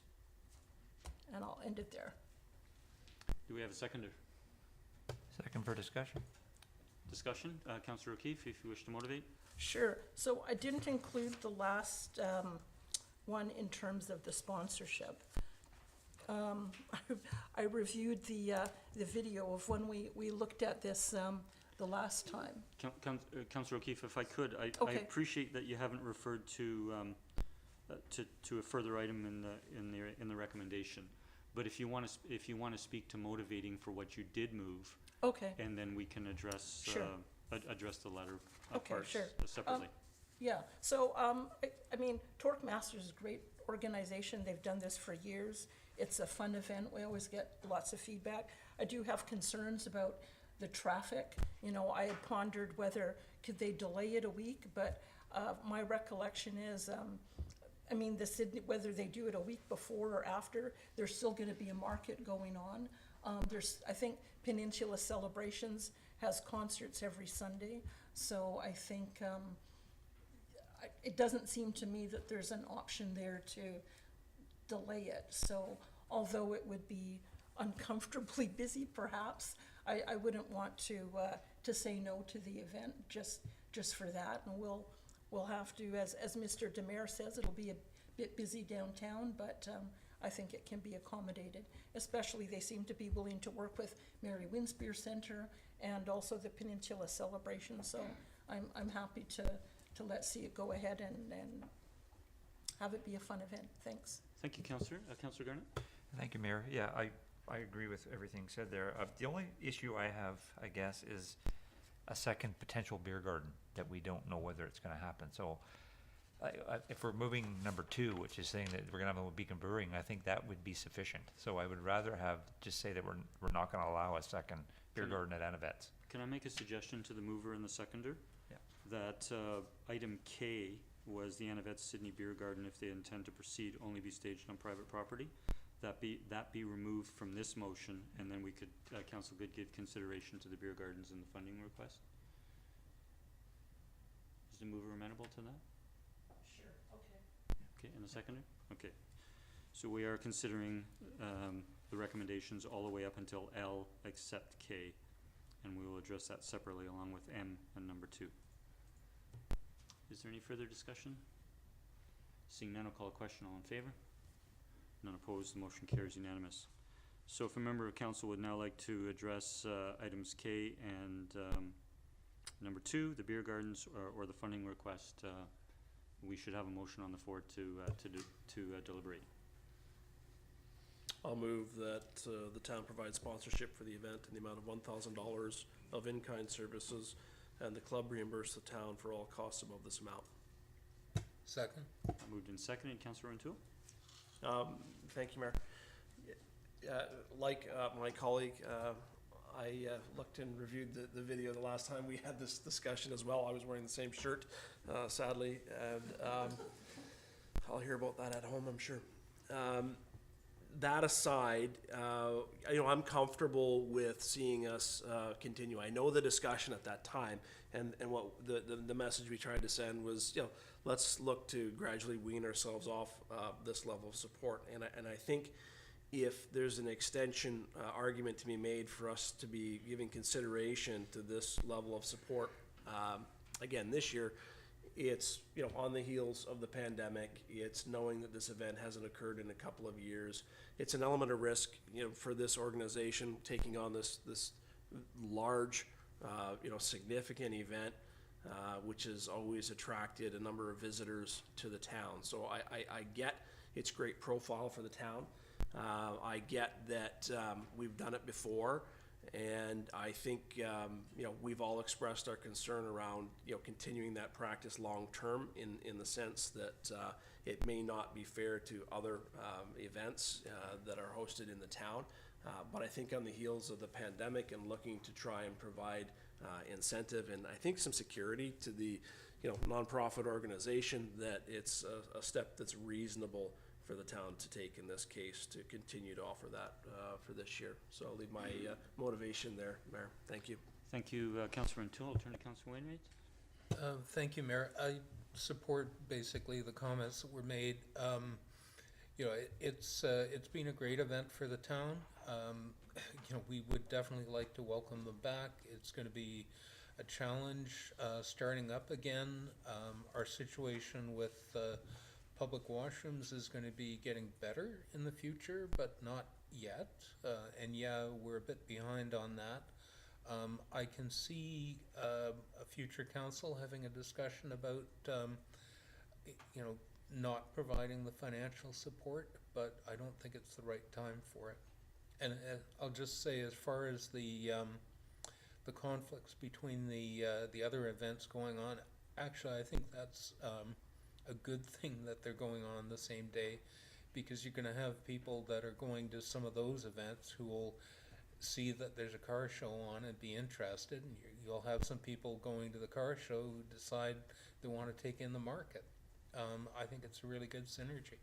And I'll end it there. Do we have a seconder? Second for discussion. Discussion? Councillor O'Keefe, if you wish to motivate. Sure. So I didn't include the last one in terms of the sponsorship. I reviewed the video of when we looked at this the last time. Councillor O'Keefe, if I could, I Okay. appreciate that you haven't referred to a further item in the recommendation. But if you want to speak to motivating for what you did move, Okay. and then we can address Sure. address the latter Okay, parts sure. separately. Yeah, so, I mean, Torque Masters is a great organization. They've done this for years. It's a fun event. We always get lots of feedback. I do have concerns about the traffic. You know, I had pondered whether could they delay it a week, but my recollection is, I mean, the Sydney, whether they do it a week before or after, there's still gonna be a market going on. I think Peninsula Celebrations has concerts every Sunday, so I think, it doesn't seem to me that there's an option there to delay it. So although it would be uncomfortably busy perhaps, I wouldn't want to say no to the event just for that. And we'll have to, as Mr. Demare says, it'll be a bit busy downtown, but I think it can be accommodated. Especially they seem to be willing to work with Mary Winspear Center and also the Peninsula Celebration. So I'm happy to let see it go ahead and have it be a fun event. Thanks. Thank you, Councillor. Councillor Garnett? Thank you, Mayor. Yeah, I agree with everything said there. The only issue I have, I guess, is a second potential beer garden that we don't know whether it's gonna happen. So if we're moving number 2, which is saying that we're gonna have a Beacon Brewing, I think that would be sufficient. So I would rather just say that we're not gonna allow a second beer garden at Anavet's. Can I make a suggestion to the mover and the seconder? Yeah. That item K was the Anavet's Sydney Beer Garden, if they intend to proceed, only be staged on private property. That be removed from this motion, and then we could, council could give consideration to the beer gardens and the funding request. Is the mover amenable to that? Sure, okay. Okay, and the seconder? Okay. So we are considering the recommendations all the way up until L except K, and we will address that separately along with M and number 2. Is there any further discussion? Seeing none, I'll call a question. All in favor? None opposed. The motion carries unanimous. So if a member of council would now like to address items K and number 2, the beer gardens or the funding request, we should have a motion on the floor to deliberate. I'll move that the town provide sponsorship for the event in the amount of $1,000 of in-kind services, and the club reimburse the town for all costs above this amount. Second. Moved and seconded. Councillor O'Toole? Thank you, Mayor. Like my colleague, I looked and reviewed the video the last time we had this discussion as well. I was wearing the same shirt, sadly, and I'll hear about that at home, I'm sure. That aside, I'm comfortable with seeing us continue. I know the discussion at that time, and what the message we tried to send was, let's look to gradually wean ourselves off this level of support. And I think if there's an extension argument to be made for us to be giving consideration to this level of support, again, this year, it's, on the heels of the pandemic, it's knowing that this event hasn't occurred in a couple of years. It's an element of risk, for this organization taking on this large, significant event, which has always attracted a number of visitors to the town. So I get its great profile for the town. I get that we've done it before. And I think, we've all expressed our concern around, continuing that practice long-term in the sense that it may not be fair to other events that are hosted in the town. But I think on the heels of the pandemic and looking to try and provide incentive and I think some security to the, nonprofit organization, that it's a step that's reasonable for the town to take in this case to continue to offer that for this year. So I'll leave my motivation there, Mayor. Thank you. Thank you, Councillor O'Toole. I'll turn to Councillor Wainwright. Thank you, Mayor. I support basically the comments that were made. It's been a great event for the town. We would definitely like to welcome them back. It's going to be a challenge starting up again. Our situation with public washrooms is going to be getting better in the future, but not yet. And yeah, we're a bit behind on that. I can see a future council having a discussion about, not providing the financial support, but I don't think it's the right time for it. And I'll just say, as far as the conflicts between the other events going on, actually, I think that's a good thing that they're going on the same day, because you're going to have people that are going to some of those events who will see that there's a car show on and be interested, and you'll have some people going to the car show who decide they want to take in the market. I think it's a really good synergy.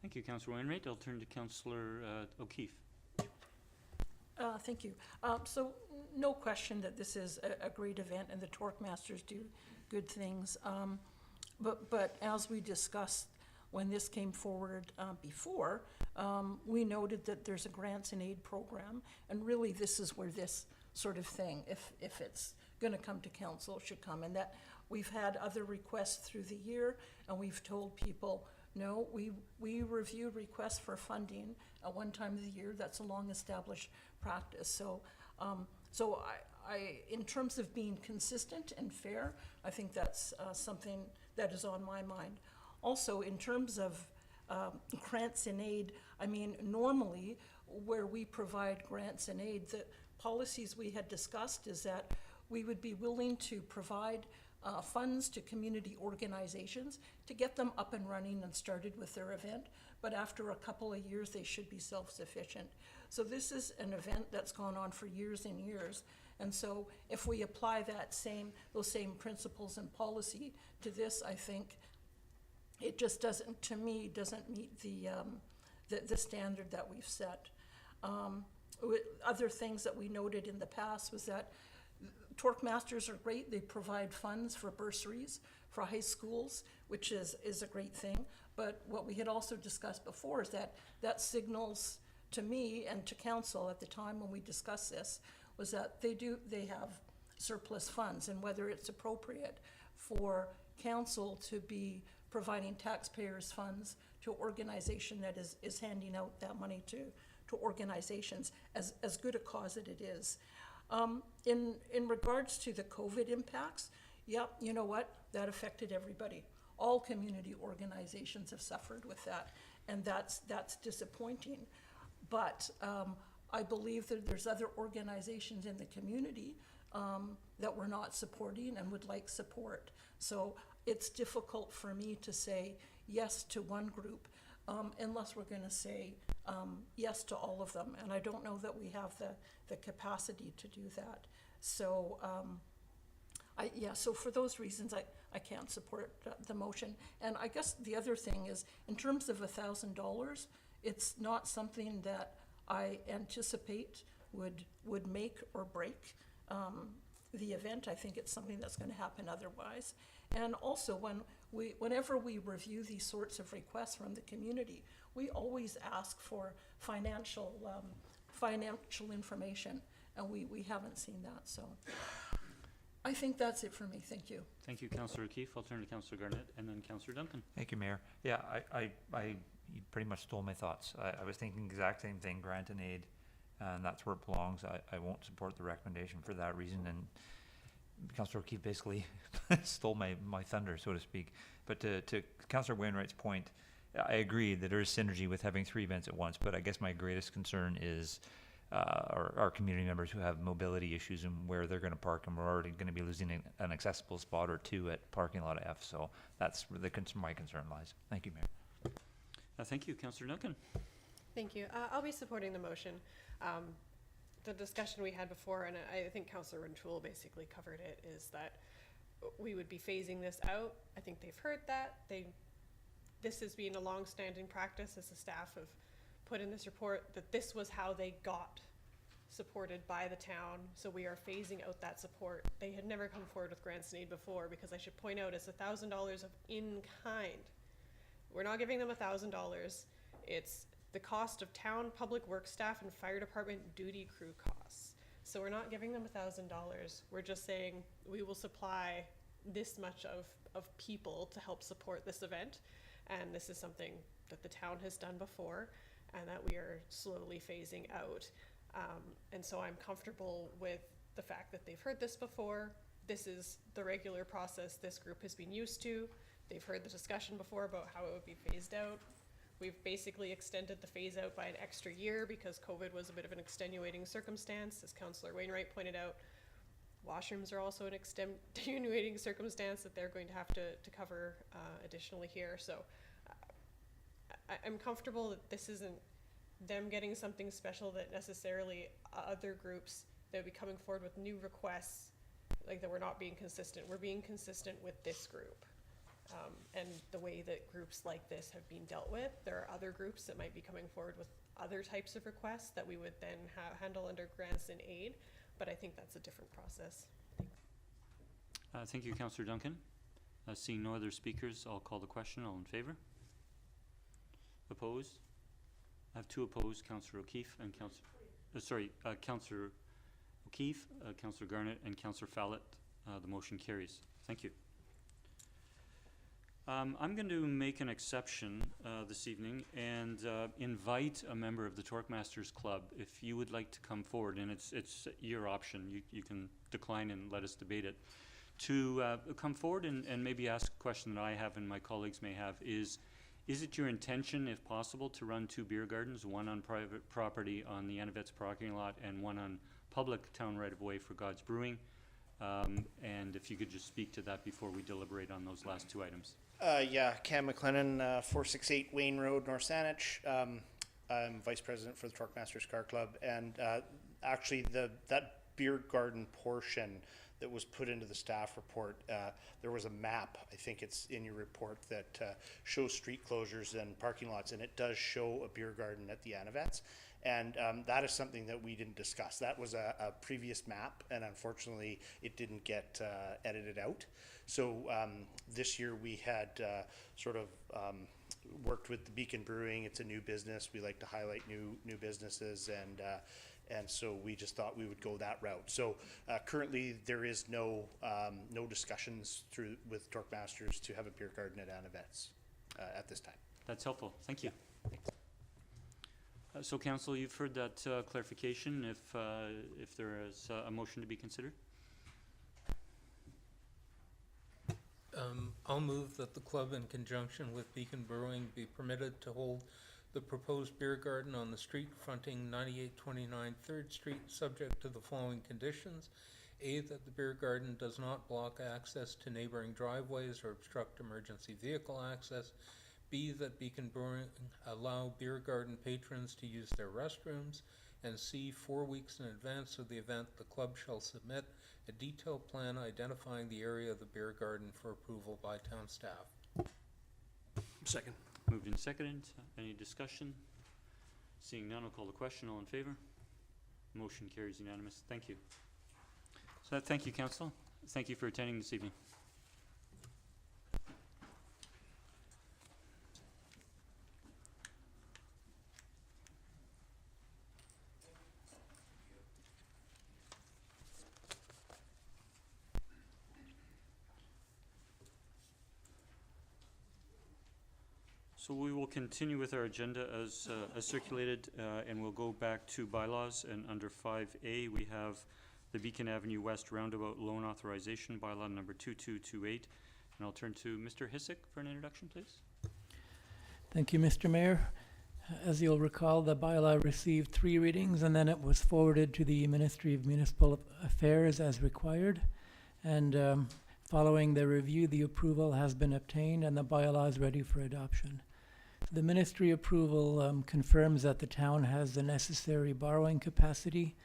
Thank you, Councillor Wainwright. I'll turn to Councillor O'Keefe. Thank you. So no question that this is a great event and the Torque Masters do good things. But as we discussed when this came forward before, we noted that there's a grants and aid program, and really this is where this sort of thing, if it's going to come to council, should come. And that we've had other requests through the year, and we've told people, no, we review requests for funding at one time of the year. That's a long-established practice. So, I, in terms of being consistent and fair, I think that's something that is on my mind. Also, in terms of grants and aid, I mean, normally, where we provide grants and aid, the policies we had discussed is that we would be willing to provide funds to community organizations to get them up and running and started with their event, but after a couple of years, they should be self-sufficient. So this is an event that's gone on for years and years, and so if we apply those same principles and policy to this, I think it just doesn't, to me, doesn't meet the standard that we've set. Other things that we noted in the past was that Torque Masters are great. They provide funds for bursaries for high schools, which is a great thing. But what we had also discussed before is that signals to me and to council at the time when we discussed this was that they have surplus funds, and whether it's appropriate for council to be providing taxpayers' funds to an organization that is handing out that money to organizations, as good a cause that it is. In regards to the COVID impacts, yep, you know what? That affected everybody. All community organizations have suffered with that, and that's disappointing. But I believe that there's other organizations in the community that we're not supporting and would like support. So it's difficult for me to say yes to one group unless we're going to say yes to all of them. And I don't know that we have the capacity to do that. So so for those reasons, I can't support the motion. And I guess the other thing is, in terms of $1,000, it's not something that I anticipate would make or break the event. I think it's something that's going to happen otherwise. And also, whenever we review these sorts of requests from the community, we always ask for financial information, and we haven't seen that. So I think that's it for me. Thank you. Thank you, Councillor O'Keefe. I'll turn to Councillor Garnett and then Councillor Duncan. Thank you, Mayor. Yeah, you pretty much stole my thoughts. I was thinking the exact same thing, grant and aid, and that's where it belongs. I won't support the recommendation for that reason, and Councillor O'Keefe basically stole my thunder, so to speak. But to Councillor Wainwright's point, I agree that there is synergy with having 3 events at once, but I guess my greatest concern is our community members who have mobility issues and where they're going to park, and we're already going to be losing an accessible spot or 2 at parking lot F. So that's where my concern lies. Thank you, Mayor. Thank you, Councillor Duncan. Thank you. I'll be supporting the motion. The discussion we had before, and I think Councillor Rentoul basically covered it, is that we would be phasing this out. I think they've heard that. This has been a long-standing practice as the staff have put in this report, that this was how they got supported by the town. So we are phasing out that support. They had never come forward with grants and aid before, because I should point out it's $1,000 of in-kind. We're not giving them $1,000. It's the cost of town public works staff and fire department duty crew costs. So we're not giving them $1,000. We're just saying we will supply this much of people to help support this event. And this is something that the town has done before and that we are slowly phasing out. And so I'm comfortable with the fact that they've heard this before. This is the regular process this group has been used to. They've heard the discussion before about how it would be phased out. We've basically extended the phase out by an extra year because COVID was a bit of an extenuating circumstance. As Councillor Wainwright pointed out, washrooms are also an extenuating circumstance that they're going to have to cover additionally here. So I'm comfortable that this isn't them getting something special that necessarily other groups that would be coming forward with new requests, like that we're not being consistent. We're being consistent with this group. And the way that groups like this have been dealt with. There are other groups that might be coming forward with other types of requests that we would then handle under grants and aid, but I think that's a different process. Thank you, Councillor Duncan. Seeing no other speakers, I'll call the question. All in favour? Opposed? I have 2 opposed, Councillor O'Keefe and Councillor O'Keefe, Councillor Garnett and Councillor Fallett. The motion carries. Thank you. I'm going to make an exception this evening and invite a member of the Torque Masters Club, if you would like to come forward, and it's your option. You can decline and let us debate it, to come forward and maybe ask a question that I have and my colleagues may have, is Is it your intention, if possible, to run 2 beer gardens, one on private property on the Anavet's parking lot and one on public town right-of-way for God's Brewing? And if you could just speak to that before we deliberate on those last 2 items. Yeah, Cam McLennan, 468 Wayne Road, North Saanich. I'm vice president for the Torquemasters Car Club, and actually that beer garden portion that was put into the staff report, there was a map, I think it's in your report, that shows street closures and parking lots, and it does show a beer garden at the Anavets. And that is something that we didn't discuss. That was a previous map, and unfortunately it didn't get edited out. So this year we had sort of worked with the Beacon Brewing. It's a new business. We like to highlight new businesses, and so we just thought we would go that route. So currently there is no discussions with Torquemasters to have a beer garden at Anavets at this time. That's helpful. Thank you. So, Council, you've heard that clarification. If there is a motion to be considered, I'll move that the club, in conjunction with Beacon Brewing, be permitted to hold the proposed beer garden on the street fronting 9829 3rd Street, subject to the following conditions. A, that the beer garden does not block access to neighboring driveways or obstruct emergency vehicle access. B, that Beacon Brewing allow beer garden patrons to use their restrooms. And C, 4 weeks in advance of the event, the club shall submit a detailed plan identifying the area of the beer garden for approval by town staff. Second. moved and seconded. Any discussion? Seeing none, I'll call the question. All in favor? Motion carries unanimous. Thank you. So thank you, Council. Thank you for attending this evening. So we will continue with our agenda as circulated, and we'll go back to bylaws. And under 5A, we have the Beacon Avenue West Roundabout Loan Authorization, bylaw number 2228. And I'll turn to Mr. Hissick for an introduction, please. Thank you, Mr. Mayor. As you'll recall, the bylaw received 3 readings, and then it was forwarded to the Ministry of Municipal Affairs as required. And following the review, the approval has been obtained, and the bylaw is ready for adoption. The ministry approval confirms that the town has the necessary borrowing capacity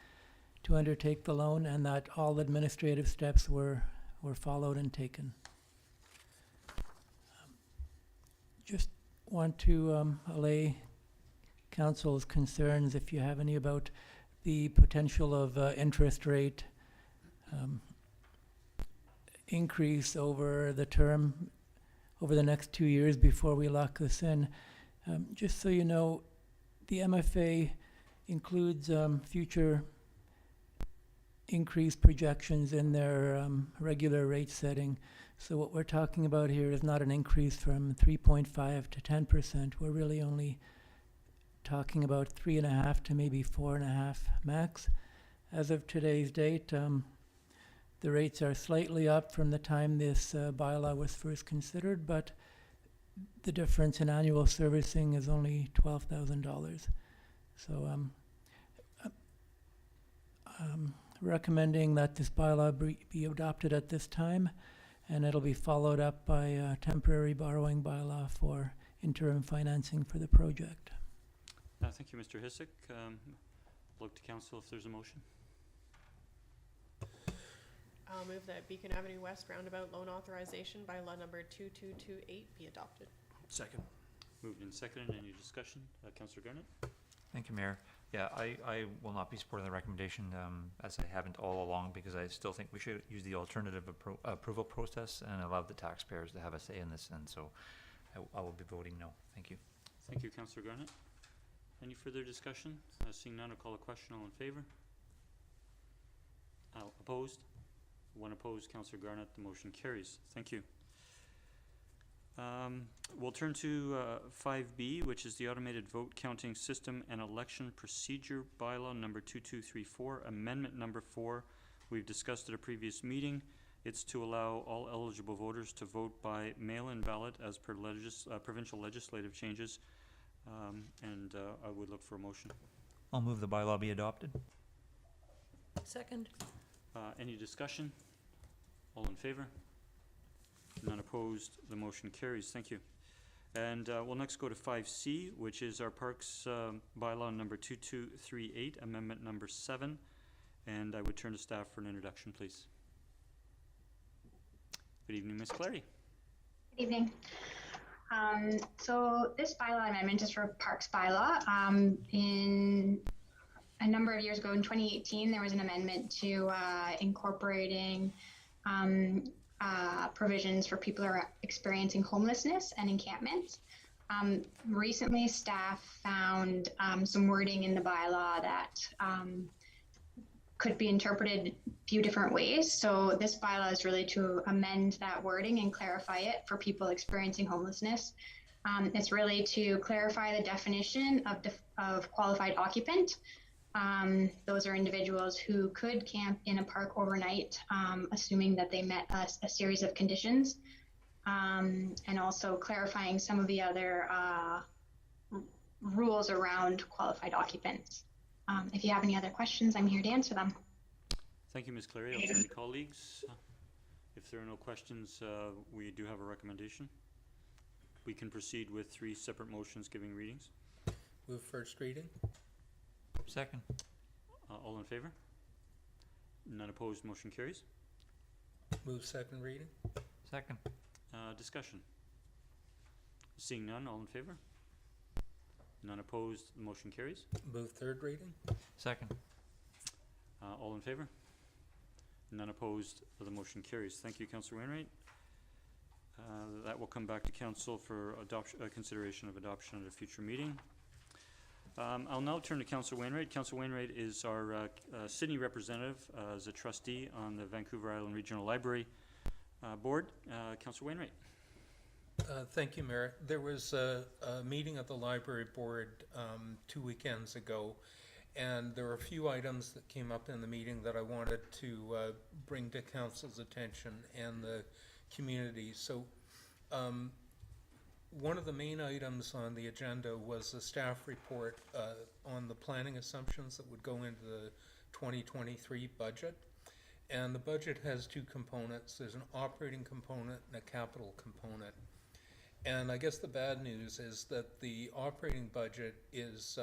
to undertake the loan, and that all administrative steps were followed and taken. Just want to allay council's concerns, if you have any, about the potential of interest rate increase over the term, over the next 2 years before we lock this in. Just so you know, the MFA includes future increase projections in their regular rate setting. So what we're talking about here is not an increase from 3.5 to 10%. We're really only talking about 3.5 to maybe 4.5 max. As of today's date, the rates are slightly up from the time this bylaw was first considered, but the difference in annual servicing is only $12,000. So recommending that this bylaw be adopted at this time, and it'll be followed up by a temporary borrowing bylaw for interim financing for the project. Thank you, Mr. Hissick. Look to council if there's a motion. I'll move that Beacon Avenue West Roundabout Loan Authorization, bylaw number 2228, be adopted. Second. Moved and seconded. Any discussion? Councillor Garnett? Thank you, Mayor. Yeah, I will not be supporting the recommendation, as I haven't all along, because I still think we should use the alternative approval process and allow the taxpayers to have a say in this, and so I will be voting no. Thank you. Thank you, Councillor Garnett. Any further discussion? Seeing none, I'll call a question. All in favor? Opposed? 1 opposed. Councillor Garnett. The motion carries. Thank you. We'll turn to 5B, which is the Automated Vote Counting System and Election Procedure Bylaw number 2234, Amendment number 4. We've discussed at a previous meeting, It's to allow all eligible voters to vote by mail-in ballot as per provincial legislative changes. And I would look for a motion. I'll move the bylaw be adopted. Second. Any discussion? All in favor? None opposed, the motion carries. Thank you. And we'll next go to 5C, which is our Parks Bylaw number 2238, Amendment number 7. And I would turn to staff for an introduction, please. Good evening, Ms. Clary. Good evening. So this bylaw amendment is for Parks Bylaw. In a number of years ago, in 2018, there was an amendment to incorporating provisions for people who are experiencing homelessness and encampments. Recently, staff found some wording in the bylaw that could be interpreted a few different ways. So this bylaw is really to amend that wording and clarify it for people experiencing homelessness. It's really to clarify the definition of qualified occupant. Those are individuals who could camp in a park overnight, assuming that they met a series of conditions, and also clarifying some of the other rules around qualified occupants. If you have any other questions, I'm here to answer them. Thank you, Ms. Clary. I'll turn to colleagues. If there are no questions, we do have a recommendation. We can proceed with 3 separate motions giving readings. Move first reading. Second. All in favor? None opposed, motion carries. Move second reading. Second. Discussion. Seeing none, all in favor? None opposed, the motion carries. Move third reading. Second. All in favor? None opposed, the motion carries. Thank you, Councillor Wainwright. That will come back to Council for consideration of adoption at a future meeting. I'll now turn to Councillor Wainwright. Councillor Wainwright is our Sydney representative as a trustee on the Vancouver Island Regional Library Board. Councillor Wainwright. Thank you, Mayor. There was a meeting of the library board 2 weekends ago, and there were a few items that came up in the meeting that I wanted to bring to council's attention and the community. So one of the main items on the agenda was a staff report on the planning assumptions that would go into the 2023 budget. And the budget has 2 components. There's an operating component and a capital component. And I guess the bad news is that the operating budget is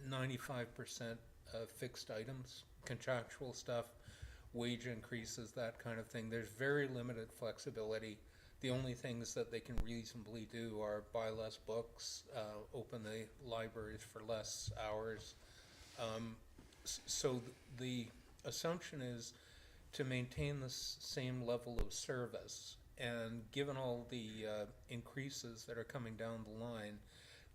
95% fixed items, contractual stuff, wage increases, that kind of thing. There's very limited flexibility. The only things that they can reasonably do are buy less books, open the libraries for less hours. So the assumption is to maintain the same level of service. And given all the increases that are coming down the line,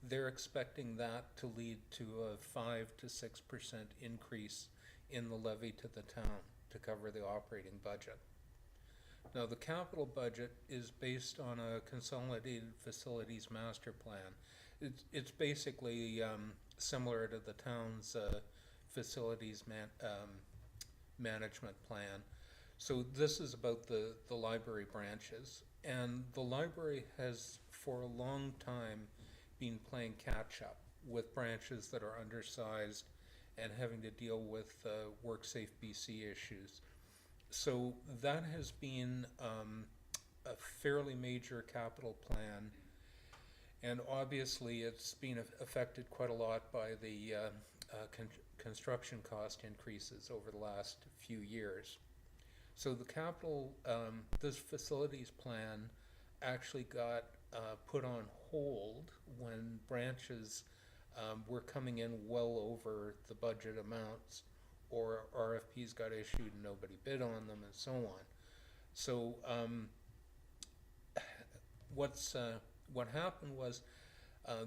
they're expecting that to lead to a 5 to 6% increase in the levy to the town to cover the operating budget. Now, the capital budget is based on a consolidated facilities master plan. It's basically similar to the town's facilities management plan. So this is about the library branches. And the library has, for a long time, been playing catch-up with branches that are undersized and having to deal with WorkSafe BC issues. So that has been a fairly major capital plan, and obviously it's been affected quite a lot by the construction cost increases over the last few years. So the capital, this facilities plan actually got put on hold when branches were coming in well over the budget amounts, or RFPs got issued and nobody bid on them, and so on. So what happened was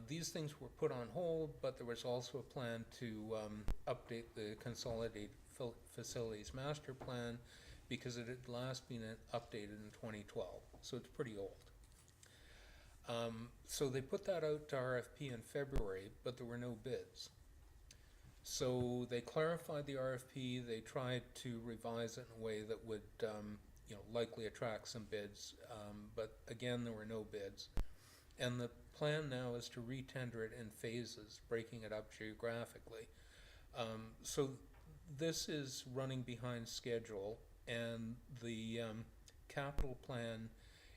these things were put on hold, but there was also a plan to update the consolidated facilities master plan, because it had last been updated in 2012, so it's pretty old. So they put that out to RFP in February, but there were no bids. So they clarified the RFP, they tried to revise it in a way that would likely attract some bids, but again, there were no bids. And the plan now is to re-tender it in phases, breaking it up geographically. So this is running behind schedule, and the capital plan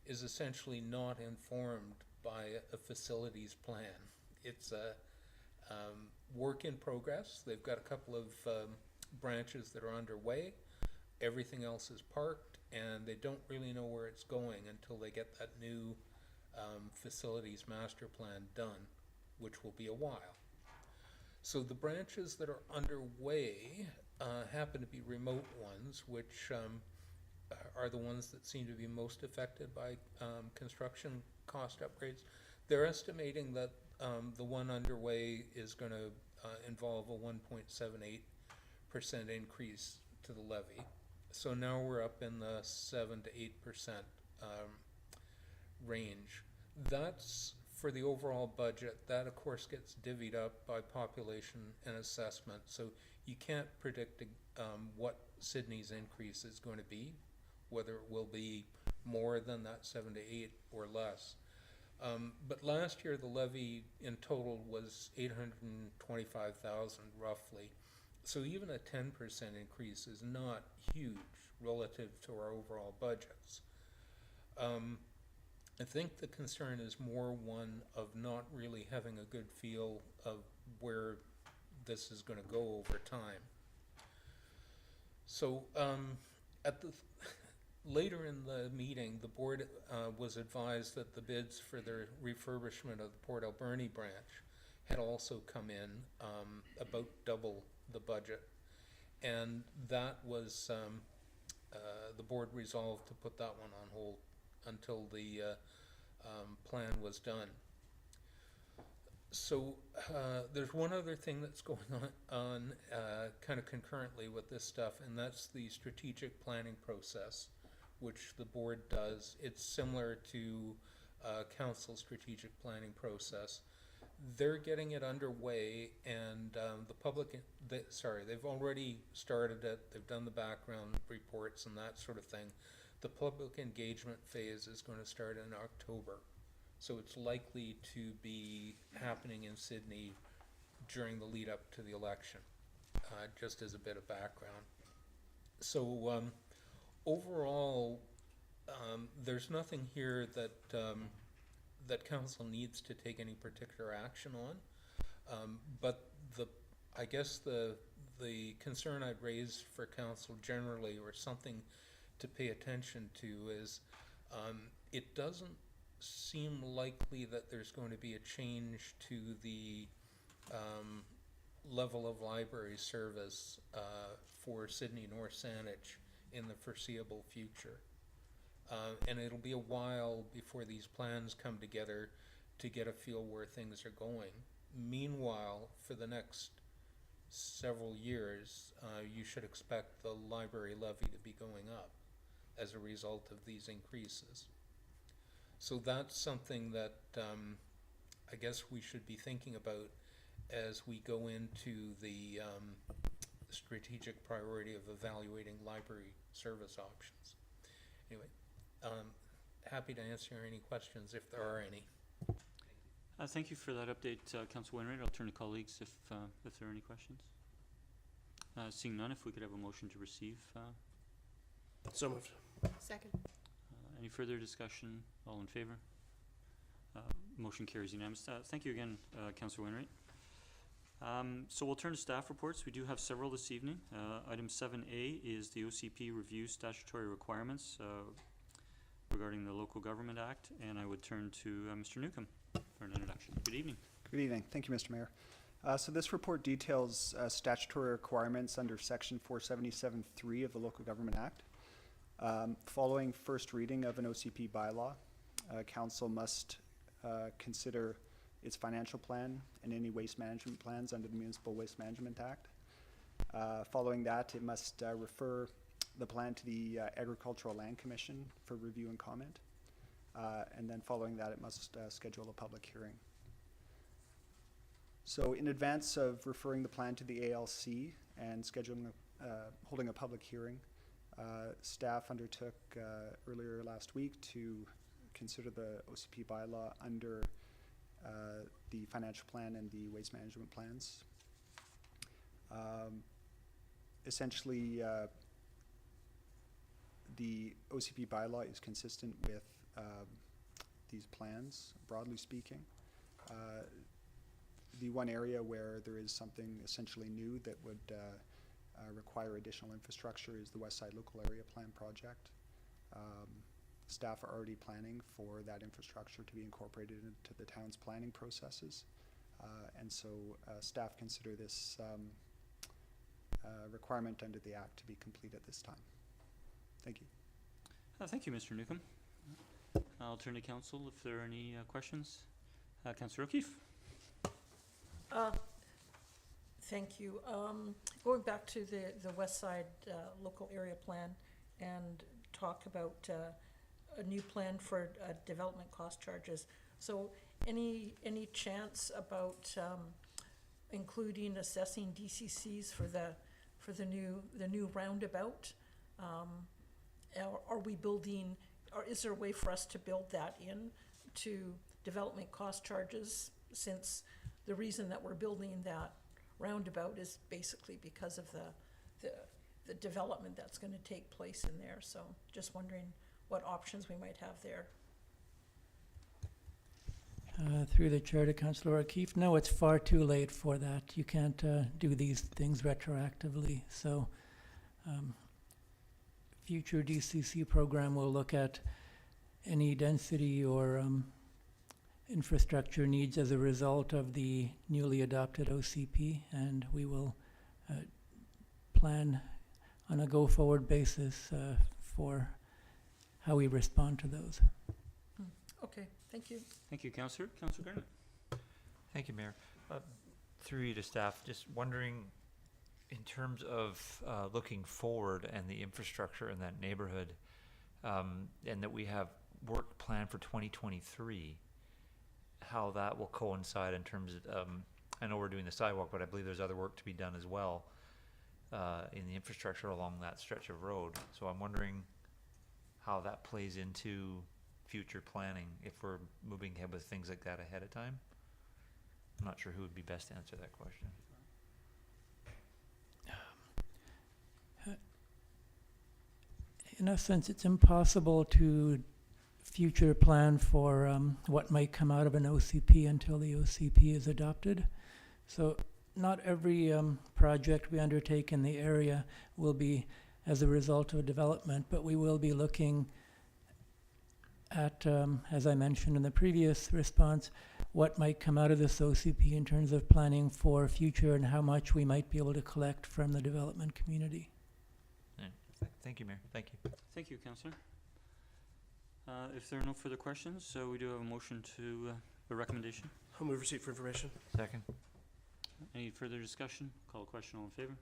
is essentially not informed by a facilities plan. It's a work in progress. They've got a couple of branches that are underway. Everything else is parked, and they don't really know where it's going until they get that new facilities master plan done, which will be a while. So the branches that are underway happen to be remote ones, which are the ones that seem to be most affected by construction cost upgrades. They're estimating that the one underway is going to involve a 1.78% increase to the levy. So now we're up in the 7 to 8% range. That's for the overall budget. That, of course, gets divvied up by population and assessment. So you can't predict what Sydney's increase is going to be, whether it will be more than that 7 to 8 or less. But last year the levy in total was $825,000 roughly. So even a 10% increase is not huge relative to our overall budgets. I think the concern is more one of not really having a good feel of where this is going to go over time. So later in the meeting, the board was advised that the bids for the refurbishment of the Port Alberni branch had also come in about double the budget, and that was the board resolved to put that one on hold until the plan was done. So there's one other thing that's going on kind of concurrently with this stuff, and that's the strategic planning process, which the board does. It's similar to council strategic planning process. They're getting it underway, and they've already started it. They've done the background reports and that sort of thing. The public engagement phase is going to start in October. So it's likely to be happening in Sydney during the lead up to the election, just as a bit of background. So overall, there's nothing here that that council needs to take any particular action on. But I guess the concern I'd raise for council generally, or something to pay attention to, is it doesn't seem likely that there's going to be a change to the level of library service for Sydney North Saanich in the foreseeable future. And it'll be a while before these plans come together to get a feel where things are going. Meanwhile, for the next several years, you should expect the library levy to be going up as a result of these increases. So that's something that I guess we should be thinking about as we go into the strategic priority of evaluating library service options. Anyway, happy to answer any questions if there are any. Thank you for that update, Councillor Wainwright. I'll turn to colleagues if there are any questions. Seeing none, if we could have a motion to receive. So moved. Second. Any further discussion? All in favor? Motion carries unanimous. Thank you again, Councillor Wainwright. So we'll turn to staff reports. We do have several this evening. Item 7A is the OCP review statutory requirements regarding the Local Government Act, and I would turn to Mr. Newcomb for an introduction. Good evening. Good evening. Thank you, Mr. Mayor. So this report details statutory requirements under Section 477(3) of the Local Government Act. Following first reading of an OCP bylaw, Council must consider its financial plan and any waste management plans under the Municipal Waste Management Act. Following that, it must refer the plan to the Agricultural Land Commission for review and comment. And then following that, it must schedule a public hearing. So in advance of referring the plan to the ALC and scheduling holding a public hearing, Staff undertook earlier last week to consider the OCP bylaw under the financial plan and the waste management plans. Essentially, the OCP bylaw is consistent with these plans, broadly speaking. The one area where there is something essentially new that would require additional infrastructure is the West Side Local Area Plan project. Staff are already planning for that infrastructure to be incorporated into the town's planning processes. And so staff consider this requirement under the Act to be complete at this time. Thank you. Thank you, Mr. Newcomb. I'll turn to council if there are any questions. Councillor O'Keefe. Thank you. Going back to the West Side local area plan and talk about a new plan for development cost charges. So any chance about including assessing DCCs for the new roundabout? Are we building, or is there a way for us to build that in to development cost charges, since the reason that we're building that roundabout is basically because of the development that's going to take place in there. So just wondering what options we might have there. Through the chair to Councillor O'Keefe, no, it's far too late for that. You can't do these things retroactively. So future DCC program will look at any density or infrastructure needs as a result of the newly adopted OCP, and we will plan on a go-forward basis for how we respond to those. Okay, thank you. Thank you, Councillor. Councillor Garnett. Thank you, Mayor. Through you to staff, just wondering, in terms of looking forward and the infrastructure in that neighborhood, and that we have work planned for 2023, how that will coincide in terms of, I know we're doing the sidewalk, but I believe there's other work to be done as well in the infrastructure along that stretch of road. So I'm wondering how that plays into future planning if we're moving ahead with things like that ahead of time. I'm not sure who would be best to answer that question. In a sense, it's impossible to future plan for what might come out of an OCP until the OCP is adopted. So not every project we undertake in the area will be as a result of development, but we will be looking at, as I mentioned in the previous response, what might come out of this OCP in terms of planning for future and how much we might be able to collect from the development community. Thank you, Mayor. Thank you. Thank you, Councillor. If there are no further questions, so we do have a motion to a recommendation. I'll move receipt for information. Second. Any further discussion? Call a question. All in favor?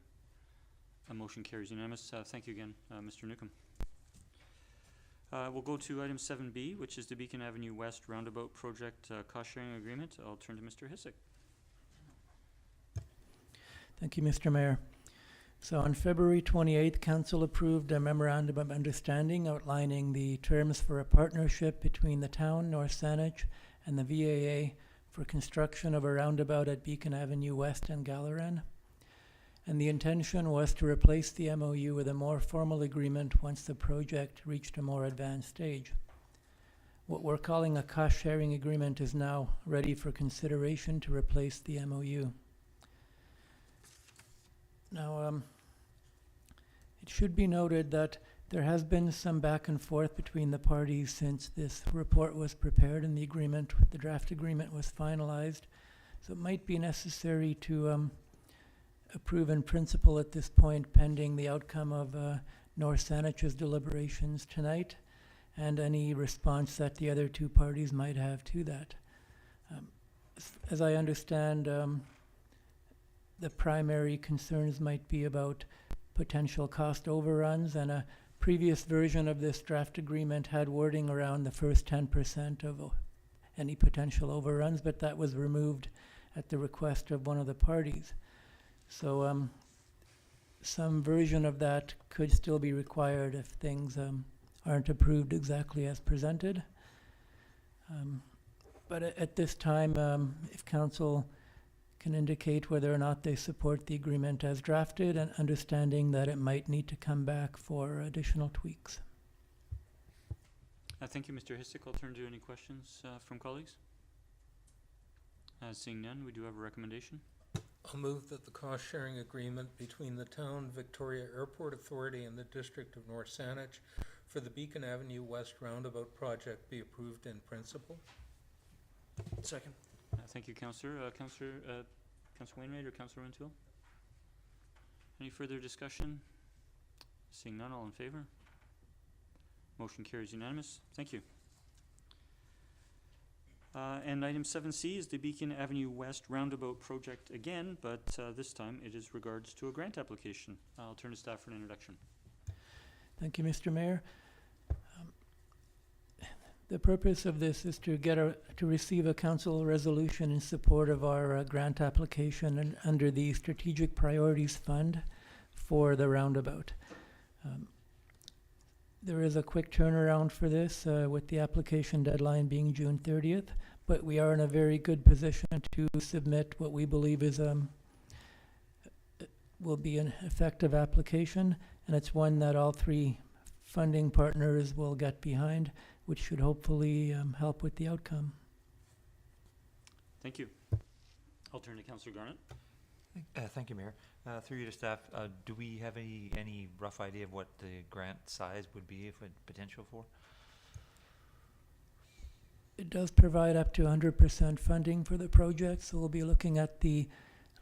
A motion carries unanimous. Thank you again, Mr. Newcomb. We'll go to item 7B, which is the Beacon Avenue West Roundabout Project Cost Sharing Agreement. I'll turn to Mr. Hissick. Thank you, Mr. Mayor. So on February 28th, Council approved a memorandum of understanding outlining the terms for a partnership between the town, North Saanich, and the VAA for construction of a roundabout at Beacon Avenue West and Galaran. And the intention was to replace the MOU with a more formal agreement once the project reached a more advanced stage. What we're calling a cost-sharing agreement is now ready for consideration to replace the MOU. Now, it should be noted that there has been some back and forth between the parties since this report was prepared and the draft agreement was finalized. So it might be necessary to approve in principle at this point, pending the outcome of North Saanich's deliberations tonight and any response that the other two parties might have to that. As I understand, the primary concerns might be about potential cost overruns, and a previous version of this draft agreement had wording around the first 10% of any potential overruns, but that was removed at the request of one of the parties. So some version of that could still be required if things aren't approved exactly as presented. But at this time, if council can indicate whether or not they support the agreement as drafted, and understanding that it might need to come back for additional tweaks. Thank you, Mr. Hissick. I'll turn to any questions from colleagues. Seeing none, we do have a recommendation. I'll move that the cost-sharing agreement between the Town Victoria Airport Authority and the District of North Saanich for the Beacon Avenue West Roundabout project be approved in principle. Second. Thank you, Councillor. Councillor Wainwright or Councillor Rintoul? Any further discussion? Seeing none, all in favor? Motion carries unanimous. Thank you. And item 7C is the Beacon Avenue West Roundabout project again, but this time it is regards to a grant application. I'll turn to staff for an introduction. Thank you, Mr. Mayor. The purpose of this is to receive a council resolution in support of our grant application and under the Strategic Priorities Fund for the roundabout. There is a quick turnaround for this with the application deadline being June 30th, but we are in a very good position to submit what we believe is will be an effective application, and it's one that all three funding partners will get behind, which should hopefully help with the outcome. Thank you. I'll turn to Councillor Garnett. Thank you, Mayor. Through you to staff, do we have any rough idea of what the grant size would be, if it potential for? It does provide up to 100% funding for the project, so we'll be looking at the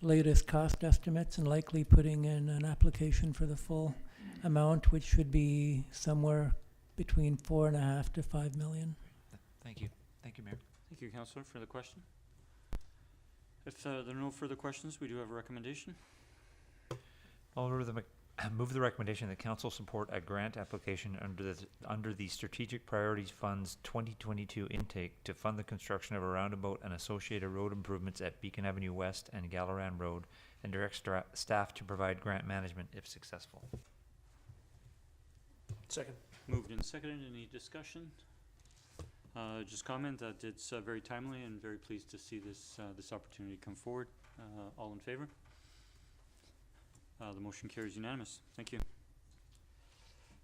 latest cost estimates and likely putting in an application for the full amount, which should be somewhere between $4.5 to $5 million. Thank you. Thank you, Mayor. Thank you, Councillor, for the question. If there are no further questions, we do have a recommendation. I'll move the recommendation that council support a grant application under the Strategic Priorities Fund's 2022 intake to fund the construction of a roundabout and associated road improvements at Beacon Avenue West and Gallaran Road, and direct staff to provide grant management if successful. Second. Moved and seconded. Any discussion? Just comment that it's very timely and very pleased to see this opportunity come forward. All in favor? The motion carries unanimous. Thank you.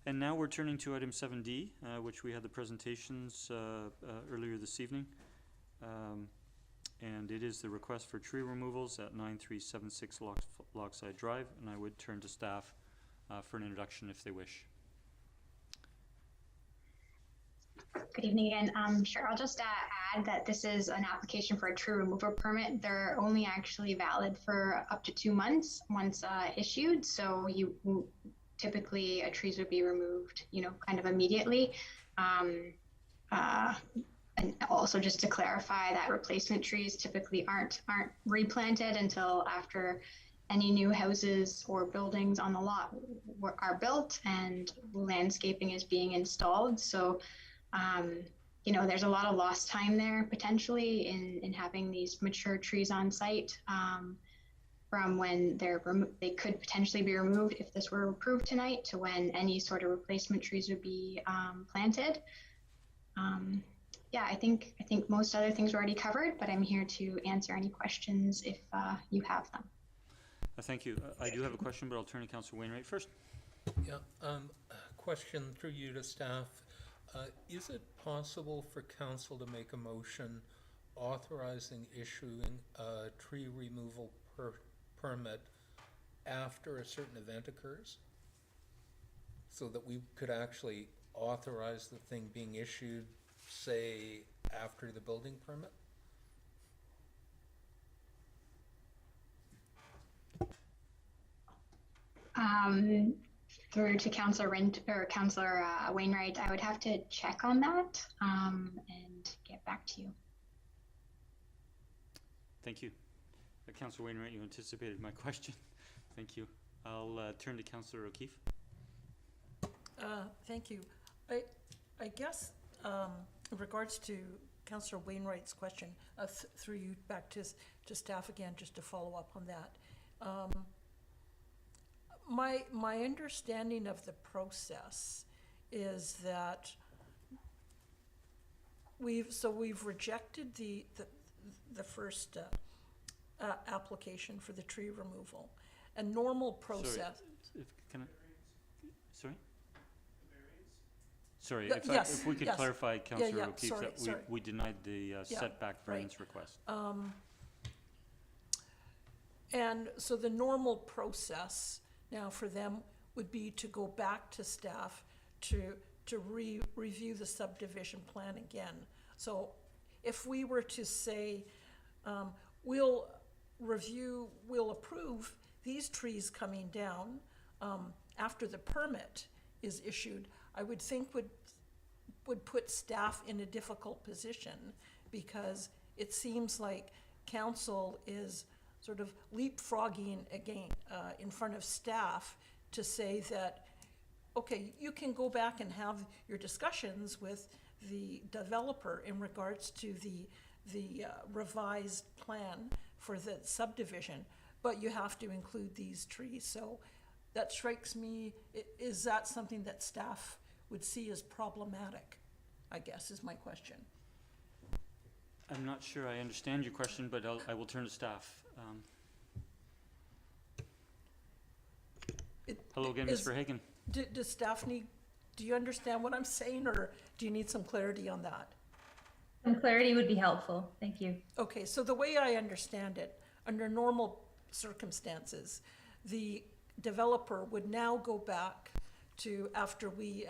And now we're turning to item 7D, which we had the presentations earlier this evening. And it is the request for tree removals at 9376 Lochside Drive, and I would turn to staff for an introduction if they wish. Good evening again. Sure, I'll just add that this is an application for a tree removal permit. They're only actually valid for up to 2 months once issued. So typically trees would be removed, kind of immediately. And also just to clarify that replacement trees typically aren't replanted until after any new houses or buildings on the lot are built and landscaping is being installed. So there's a lot of lost time there potentially in having these mature trees on site from when they could potentially be removed if this were approved tonight to when any sort of replacement trees would be planted. I think most other things were already covered, but I'm here to answer any questions if you have them. Thank you. I do have a question, but I'll turn to Councillor Wainwright first. Yeah, question through you to staff. Is it possible for council to make a motion authorizing issuing a tree removal permit after a certain event occurs? So that we could actually authorize the thing being issued, say, after the building permit? Through to Councillor Wainwright, I would have to check on that and get back to you. Thank you. Councillor Wainwright, you anticipated my question. Thank you. I'll turn to Councillor O'Keefe. Thank you. I guess in regards to Councillor Wainwright's question, through you back to staff again, just to follow up on that. my understanding of the process is that we've rejected the first application for the tree removal. A normal process. Sorry? Sorry, Yes, if we could yes. clarify, Councillor yeah, O'Keefe, sorry, that sorry. we denied the setback right. variance request. And so the normal process now for them would be to go back to staff to review the subdivision plan again. So if we were to say, we'll approve these trees coming down after the permit is issued, I would think would put staff in a difficult position, because it seems like council is sort of leapfrogging again in front of staff to say that, okay, you can go back and have your discussions with the developer in regards to the revised plan for the subdivision, but you have to include these trees. So that strikes me, is that something that staff would see as problematic, I guess, is my question. I'm not sure I understand your question, but I will turn to staff. Hello again, Ms. Verhagen. Does staff do you understand what I'm saying, or do you need some clarity on that? Some clarity would be helpful. Thank you. Okay, so the way I understand it, under normal circumstances, the developer would now go back to, after we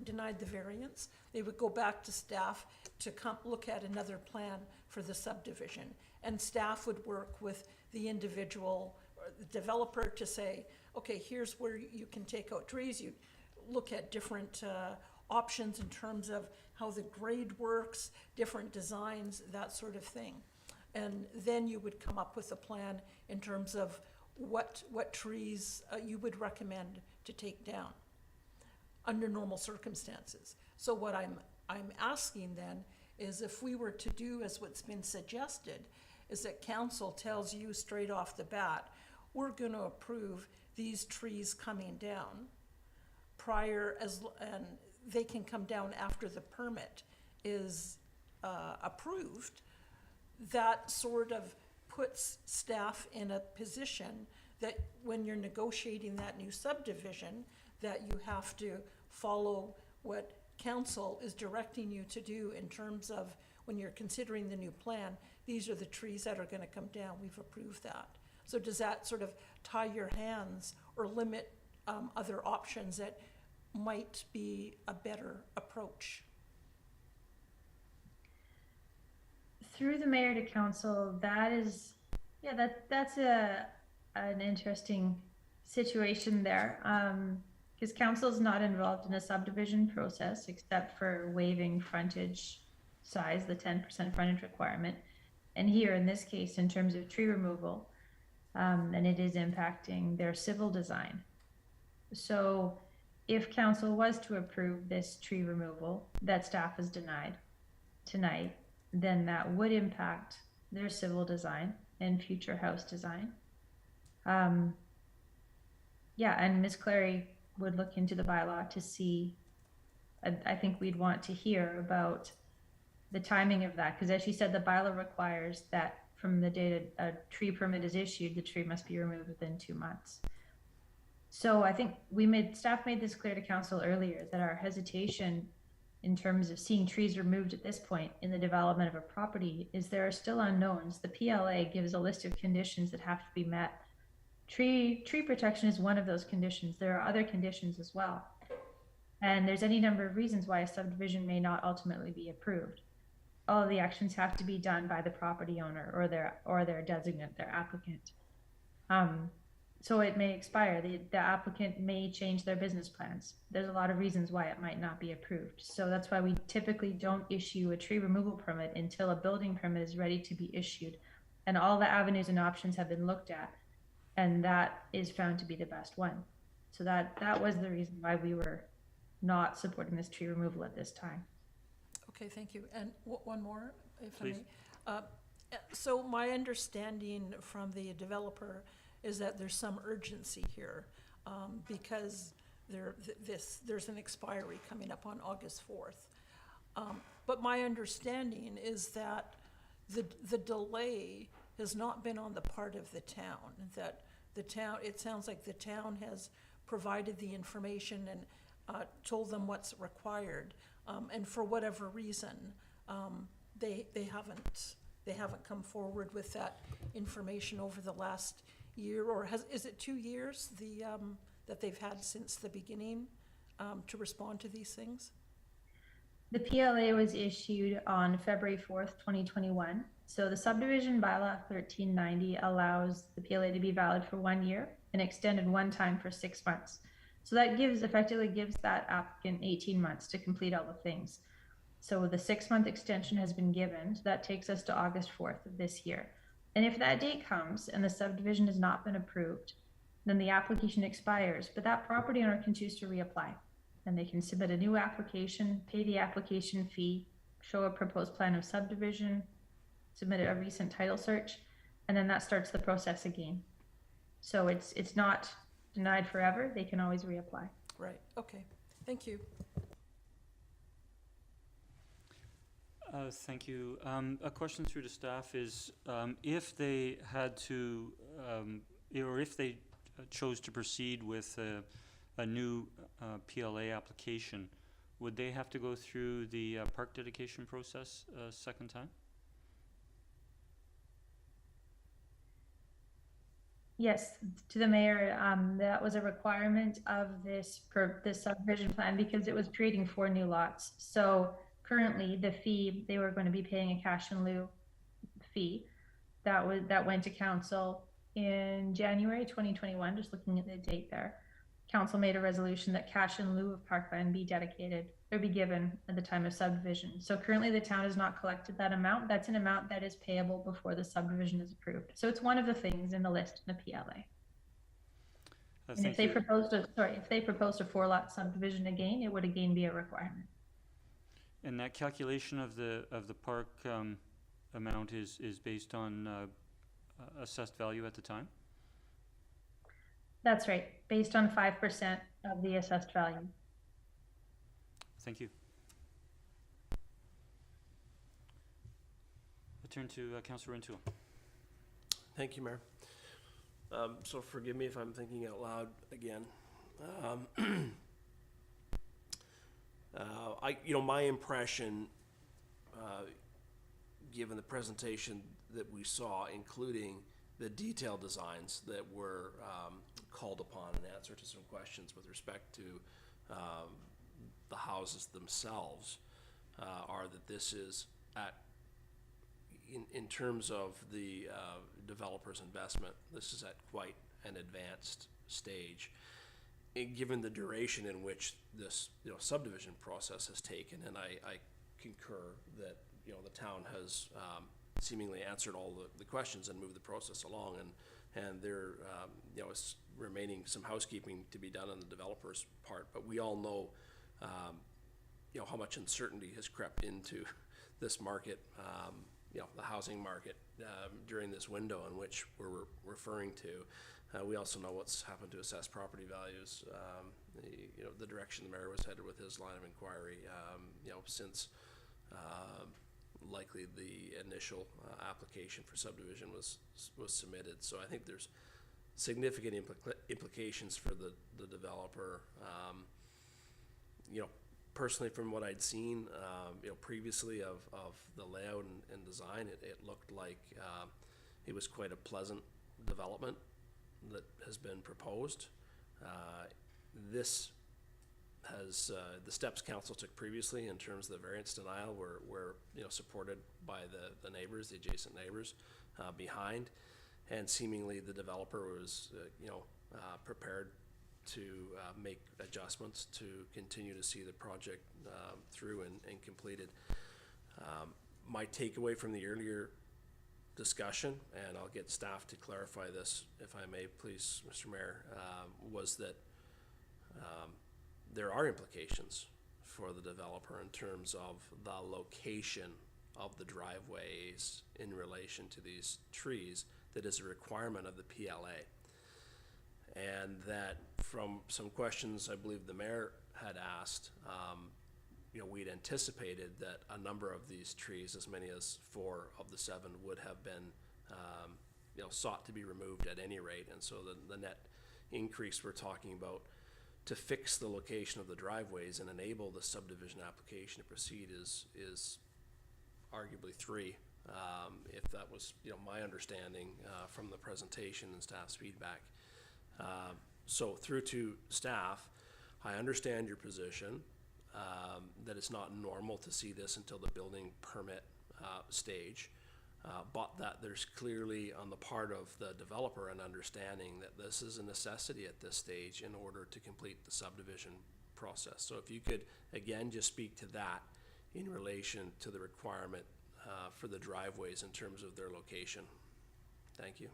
denied the variance, they would go back to staff to look at another plan for the subdivision. And staff would work with the individual or the developer to say, okay, here's where you can take out trees. You look at different options in terms of how the grade works, different designs, that sort of thing. And then you would come up with a plan in terms of what trees you would recommend to take down under normal circumstances. So what I'm asking then is, if we were to do as what's been suggested, is that council tells you straight off the bat, we're going to approve these trees coming down and they can come down after the permit is approved. That sort of puts staff in a position that when you're negotiating that new subdivision, that you have to follow what council is directing you to do in terms of, when you're considering the new plan, these are the trees that are going to come down, we've approved that. So does that sort of tie your hands or limit other options that might be a better approach? Through the mayor to council, that is, yeah, that's an interesting situation there. Because council is not involved in a subdivision process except for waiving frontage size, the 10% frontage requirement. And here in this case, in terms of tree removal, and it is impacting their civil design. So if council was to approve this tree removal that staff has denied tonight, then that would impact their civil design and future house design. Yeah, and Ms. Clary would look into the bylaw to see, I think we'd want to hear about the timing of that, because as she said, the bylaw requires that from the date a tree permit is issued, the tree must be removed within 2 months. So I think staff made this clear to council earlier, that our hesitation in terms of seeing trees removed at this point in the development of a property is there are still unknowns. The PLA gives a list of conditions that have to be met. Tree protection is one of those conditions. There are other conditions as well. And there's any number of reasons why a subdivision may not ultimately be approved. All of the actions have to be done by the property owner or their designate, their applicant. So it may expire. The applicant may change their business plans. There's a lot of reasons why it might not be approved. So that's why we typically don't issue a tree removal permit until a building permit is ready to be issued and all the avenues and options have been looked at, and that is found to be the best one. So that was the reason why we were not supporting this tree removal at this time. Okay, thank you. And one more, if Please. I may. So my understanding from the developer is that there's some urgency here. because there's an expiry coming up on August 4th. But my understanding is that the delay has not been on the part of the town, that the town, it sounds like the town has provided the information and told them what's required. And for whatever reason, they haven't come forward with that information over the last year, or is it 2 years that they've had since the beginning to respond to these things? The PLA was issued on February 4th, 2021. So the subdivision bylaw 1390 allows the PLA to be valid for 1 year and extended one time for 6 months. So that effectively gives that applicant 18 months to complete all the things. So the 6-month extension has been given. So that takes us to August 4th of this year. And if that date comes and the subdivision has not been approved, then the application expires, but that property owner can choose to reapply. And they can submit a new application, pay the application fee, show a proposed plan of subdivision, submit a recent title search, and then that starts the process again. So it's not denied forever. They can always reapply. Right, okay, thank you. Thank you. A question through to staff is, if they had to, or if they chose to proceed with a new PLA application, would they have to go through the park dedication process a second time? Yes, to the mayor, that was a requirement of this subdivision plan because it was creating 4 new lots. So currently the fee, they were going to be paying a cash in lieu fee that went to council in January 2021, just looking at the date there. Council made a resolution that cash in lieu of parkland be dedicated or be given at the time of subdivision. So currently the town has not collected that amount. That's an amount that is payable before the subdivision is approved. So it's one of the things in the list in the PLA. And if they proposed a 4-lot subdivision again, it would again be a requirement. And that calculation of the park amount is based on assessed value at the time? That's right, based on 5% of the assessed value. Thank you. I turn to Councillor Rintoul. Thank you, Mayor. So forgive me if I'm thinking out loud again. My impression, given the presentation that we saw, including the detailed designs that were called upon in answer to some questions with respect to the houses themselves, are that this is in terms of the developer's investment, this is at quite an advanced stage. And given the duration in which this subdivision process has taken, and I concur that the town has seemingly answered all the questions and moved the process along, and there is remaining some housekeeping to be done on the developer's part, but we all know how much uncertainty has crept into this market, the housing market during this window in which we're referring to. We also know what's happened to assessed property values, the direction the mayor was headed with his line of inquiry, since likely the initial application for subdivision was submitted. So I think there's significant implications for the developer. Personally, from what I'd seen, previously of the layout and design, it looked like it was quite a pleasant development that has been proposed. This has the steps council took previously in terms of the variance denial were supported by the neighbors, the adjacent neighbors behind, and seemingly the developer was prepared to make adjustments to continue to see the project through and completed. My takeaway from the earlier discussion, and I'll get staff to clarify this if I may please, Mr. Mayor, was that there are implications for the developer in terms of the location of the driveways in relation to these trees that is a requirement of the PLA. And that from some questions I believe the mayor had asked, we'd anticipated that a number of these trees, as many as 4 of the 7, would have been, sought to be removed at any rate. And so the net increase we're talking about to fix the location of the driveways and enable the subdivision application to proceed is arguably 3. If that was, my understanding from the presentation and staff's feedback. So through to staff, I understand your position, that it's not normal to see this until the building permit stage, but that there's clearly on the part of the developer an understanding that this is a necessity at this stage in order to complete the subdivision process. So if you could, again, just speak to that in relation to the requirement for the driveways in terms of their location. Thank you.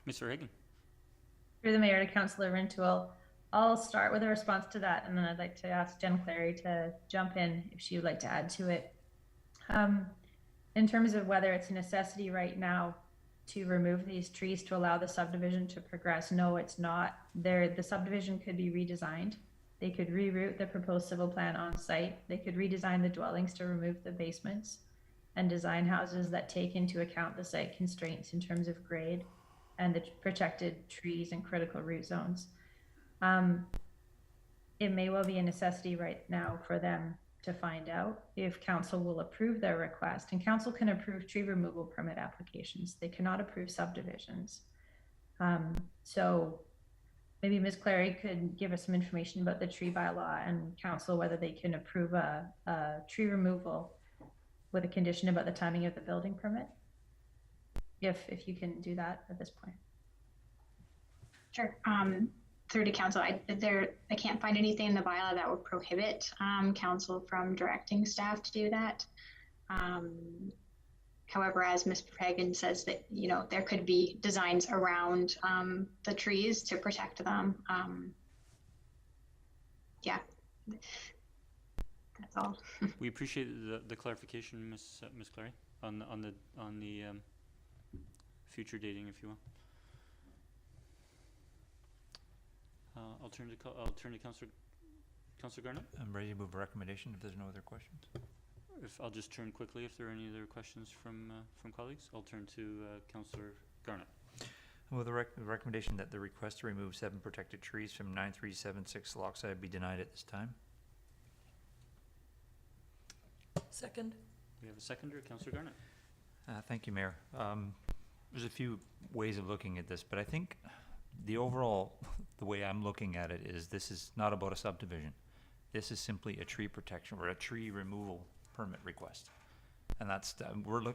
Mr. Hagan. Through the mayor to Councillor Rintoul, I'll start with a response to that, and then I'd like to ask Jen Clary to jump in if she would like to add to it. In terms of whether it's a necessity right now to remove these trees to allow the subdivision to progress, no, it's not. The subdivision could be redesigned. They could reroute the proposed civil plan on site. They could redesign the dwellings to remove the basements and design houses that take into account the site constraints in terms of grade and the protected trees and critical root zones. It may well be a necessity right now for them to find out if council will approve their request. And council can approve tree removal permit applications. They cannot approve subdivisions. So maybe Ms. Clary could give us some information about the tree bylaw and council, whether they can approve a tree removal with a condition about the timing of the building permit. If you can do that at this point. Sure. Through to council, I can't find anything in the bylaw that would prohibit council from directing staff to do that. However, as Ms. Hagan says, that there could be designs around the trees to protect them. Yeah, that's all. We appreciate the clarification, Ms. Clary, on the future dating, if you will. I'll turn to Councillor Garnett. I'm ready to move a recommendation if there's no other questions. I'll just turn quickly if there are any other questions from colleagues. I'll turn to Councillor Garnett. Well, the recommendation that the request to remove 7 protected trees from 9376 Lochside be denied at this time. Second. We have a seconder, Councillor Garnett. Thank you, Mayor. There's a few ways of looking at this, but I think the way I'm looking at it is this is not about a subdivision. This is simply a tree protection or a tree removal permit request. And that's,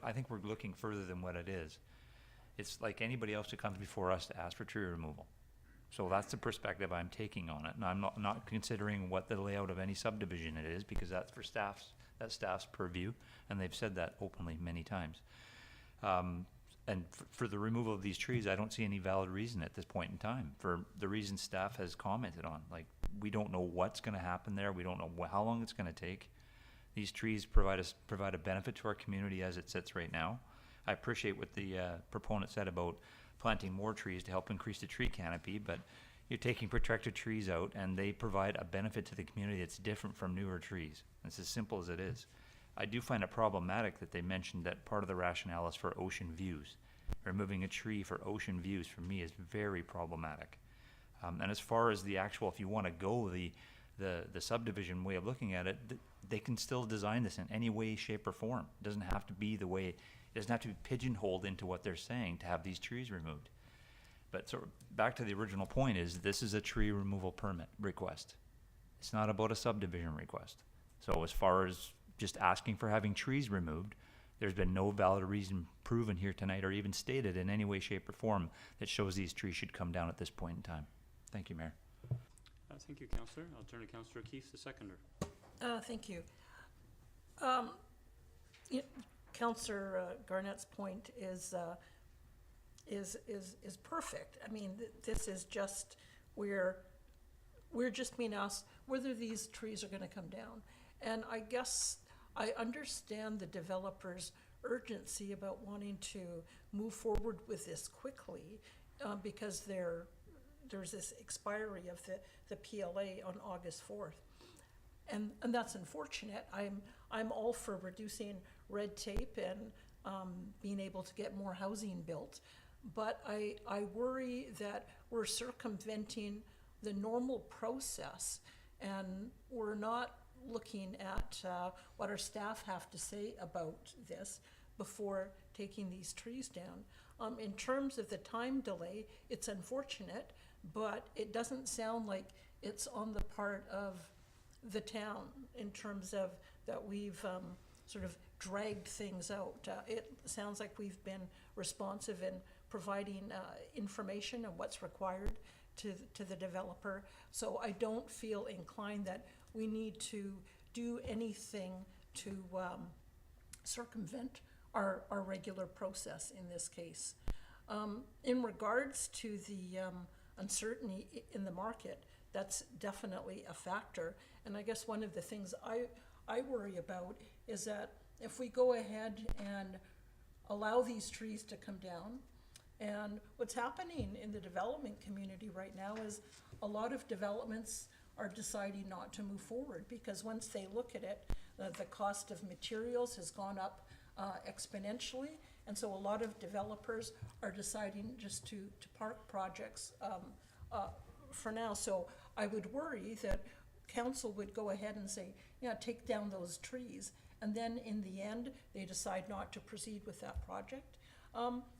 I think we're looking further than what it is. It's like anybody else that comes before us to ask for tree removal. So that's the perspective I'm taking on it. And I'm not considering what the layout of any subdivision it is, because that's for staff's purview. And they've said that openly many times. And for the removal of these trees, I don't see any valid reason at this point in time for the reason staff has commented on. Like, we don't know what's going to happen there. We don't know how long it's going to take. These trees provide a benefit to our community as it sits right now. I appreciate what the proponent said about planting more trees to help increase the tree canopy, but you're taking protected trees out and they provide a benefit to the community that's different from newer trees. It's as simple as it is. I do find it problematic that they mentioned that part of the rationale is for ocean views. Removing a tree for ocean views for me is very problematic. And as far as the actual, if you want to go the subdivision way of looking at it, they can still design this in any way, shape, or form. It doesn't have to be the way, it doesn't have to be pigeonholed into what they're saying to have these trees removed. But so back to the original point is this is a tree removal permit request. It's not about a subdivision request. So as far as just asking for having trees removed, there's been no valid reason proven here tonight or even stated in any way, shape, or form that shows these trees should come down at this point in time. Thank you, Mayor. Thank you, Councillor. I'll turn to Councillor Keith, the seconder. Thank you. Councillor Garnett's point is perfect. I mean, this is just we're just being asked whether these trees are going to come down, and I guess I understand the developer's urgency about wanting to move forward with this quickly, because there's this expiry of the PLA on August 4th. And that's unfortunate. I'm all for reducing red tape and being able to get more housing built. But I worry that we're circumventing the normal process, and we're not looking at what our staff have to say about this before taking these trees down. In terms of the time delay, it's unfortunate, but it doesn't sound like it's on the part of the town in terms of that we've sort of dragged things out. It sounds like we've been responsive in providing information on what's required to the developer. So I don't feel inclined that we need to do anything to circumvent our regular process in this case. In regards to the uncertainty in the market, that's definitely a factor. And I guess one of the things I worry about is that if we go ahead and allow these trees to come down, and what's happening in the development community right now is a lot of developments are deciding not to move forward because once they look at it, the cost of materials has gone up exponentially. And so a lot of developers are deciding just to park projects for now. So I would worry that council would go ahead and say, yeah, take down those trees. And then in the end, they decide not to proceed with that project.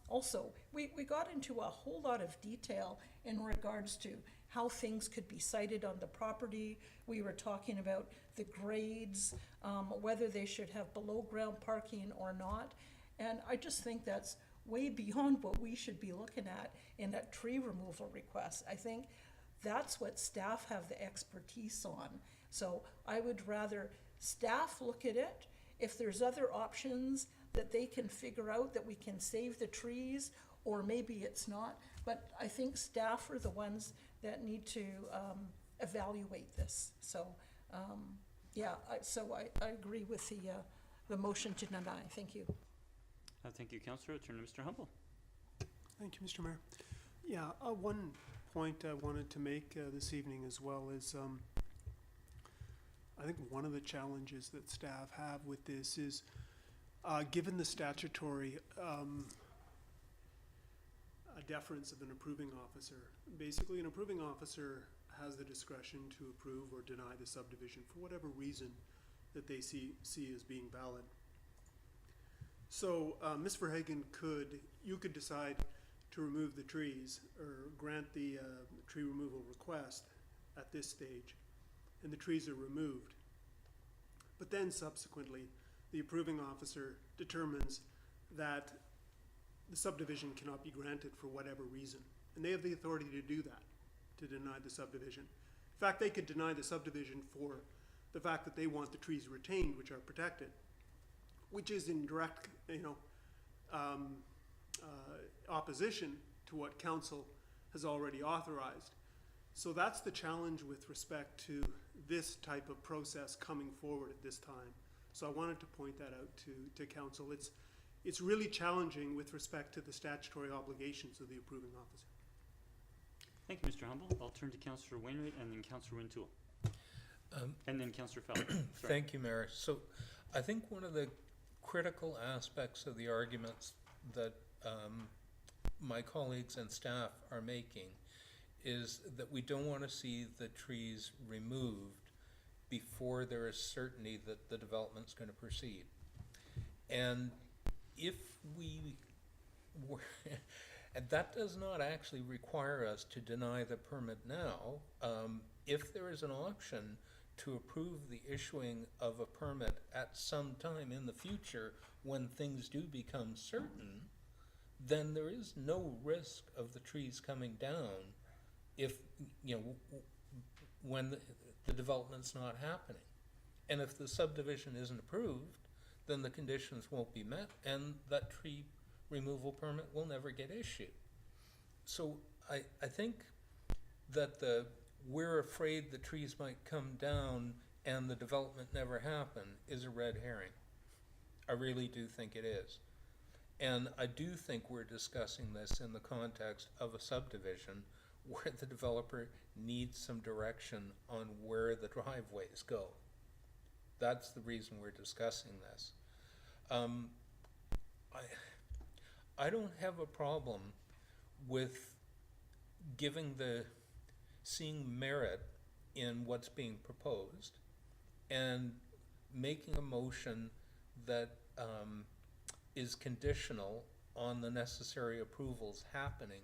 Also, we got into a whole lot of detail in regards to how things could be sited on the property. We were talking about the grades, whether they should have below ground parking or not. And I just think that's way beyond what we should be looking at in a tree removal request. I think that's what staff have the expertise on. So I would rather staff look at it. If there's other options that they can figure out that we can save the trees, or maybe it's not. But I think staff are the ones that need to evaluate this. So, yeah, I agree with the motion to deny. Thank you. Thank you, Councillor. Turn to Mr. Humble. Thank you, Mr. Mayor. Yeah, one point I wanted to make this evening as well is I think one of the challenges that staff have with this is given the statutory deference of an approving officer. Basically, an approving officer has the discretion to approve or deny the subdivision for whatever reason that they see as being valid. So Ms. Verhagen you could decide to remove the trees or grant the tree removal request at this stage, and the trees are removed. But then subsequently, the approving officer determines that the subdivision cannot be granted for whatever reason. And they have the authority to do that, to deny the subdivision. In fact, they could deny the subdivision for the fact that they want the trees retained, which are protected, which is in direct, opposition to what council has already authorized. So that's the challenge with respect to this type of process coming forward at this time. So I wanted to point that out to council. It's really challenging with respect to the statutory obligations of the approving officer. Thank you, Mr. Humble. I'll turn to Councillor Wainwright and then Councillor Wintoul. And then Councillor Fowler. Thank you, Mayor. So I think one of the critical aspects of the arguments that my colleagues and staff are making is that we don't want to see the trees removed before there is certainty that the development's going to proceed. And if we were, and that does not actually require us to deny the permit now, if there is an option to approve the issuing of a permit at some time in the future when things do become certain, then there is no risk of the trees coming down if, when the development's not happening. And if the subdivision isn't approved, then the conditions won't be met and that tree removal permit will never get issued. So I think that we're afraid the trees might come down and the development never happen is a red herring. I really do think it is. And I do think we're discussing this in the context of a subdivision where the developer needs some direction on where the driveways go. That's the reason we're discussing this. I don't have a problem with seeing merit in what's being proposed and making a motion that is conditional on the necessary approvals happening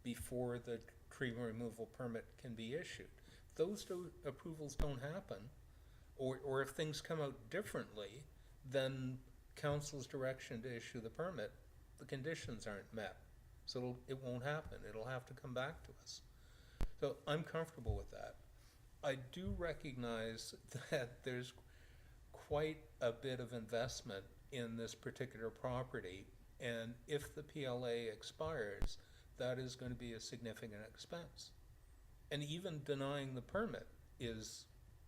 before the tree removal permit can be issued. If those approvals don't happen, or if things come out differently than council's direction to issue the permit, the conditions aren't met. So it won't happen. It'll have to come back to us. So I'm comfortable with that. I do recognize that there's quite a bit of investment in this particular property, and if the PLA expires, that is going to be a significant expense. And even denying the permit is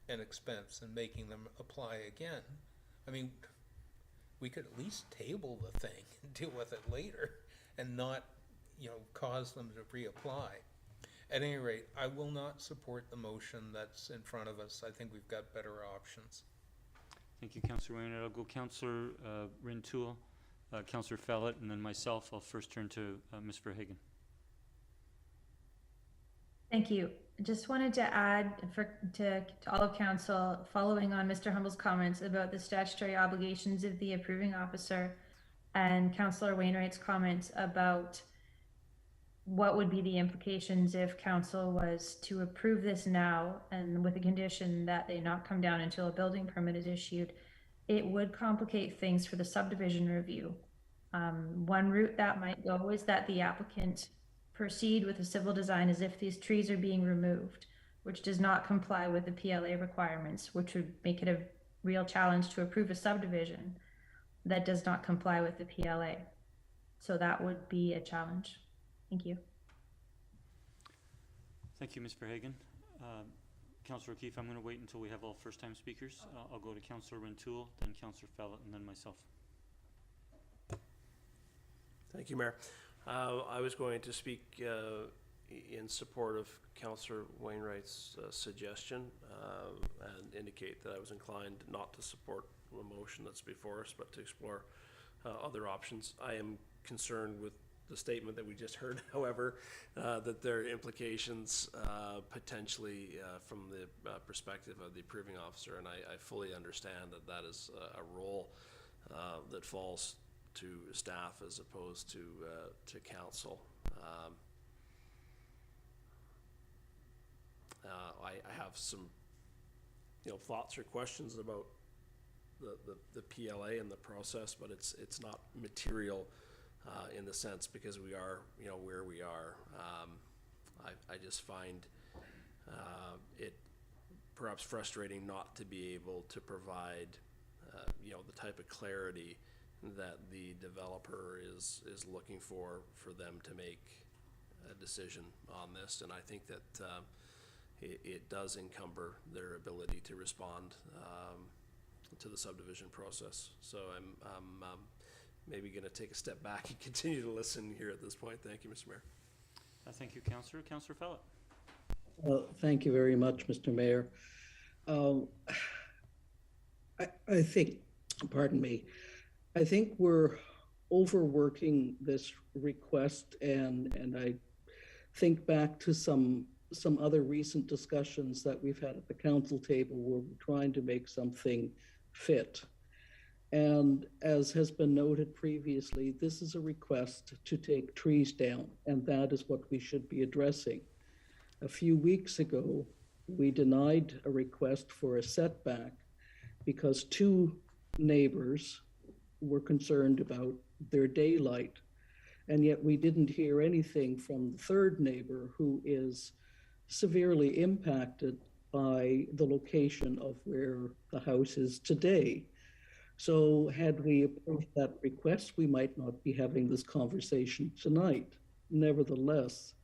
an expense, and making them apply again. I mean, we could at least table the thing and deal with it later and not, cause them to reapply. At any rate, I will not support the motion that's in front of us. I think we've got better options. Thank you, Councillor Wainwright. I'll go Councillor Rintoul, Councillor Fellett, and then myself. I'll first turn to Ms. Verhagen. Thank you. Just wanted to add to all of council, following on Mr. Humble's comments about the statutory obligations of the approving officer and Councillor Wainwright's comments about what would be the implications if council was to approve this now and with the condition that they not come down until a building permit is issued. It would complicate things for the subdivision review. One route that might go is that the applicant proceed with a civil design as if these trees are being removed, which does not comply with the PLA requirements, which would make it a real challenge to approve a subdivision that does not comply with the PLA. So that would be a challenge. Thank you. Thank you, Ms. Verhagen. Councillor O'Keefe, I'm going to wait until we have all first-time speakers. I'll go to Councillor Rintoul, then Councillor Fellett, and then myself. Thank you, Mayor. I was going to speak in support of Councillor Wainwright's suggestion and indicate that I was inclined not to support the motion that's before us, but to explore other options. I am concerned with the statement that we just heard, however, that there are implications potentially from the perspective of the approving officer, and I fully understand that that is a role that falls to staff as opposed to council. I have some thoughts or questions about the PLA and the process, but it's not material in the sense because we are where we are. I just find it perhaps frustrating not to be able to provide the type of clarity that the developer is looking for them to make a decision on this, and I think that it does encumber their ability to respond to the subdivision process. So I'm maybe going to take a step back and continue to listen here at this point. Thank you, Mr. Mayor. Thank you, Councillor. Councillor Fellett. Thank you very much, Mr. Mayor. I think, pardon me, I think we're overworking this request, and I think back to some other recent discussions that we've had at the council table where we're trying to make something fit. And as has been noted previously, this is a request to take trees down, and that is what we should be addressing. A few weeks ago, we denied a request for a setback because two neighbors were concerned about their daylight. And yet we didn't hear anything from the third neighbor, who is severely impacted by the location of where the house is today. So had we approved that request, we might not be having this conversation tonight. Nevertheless,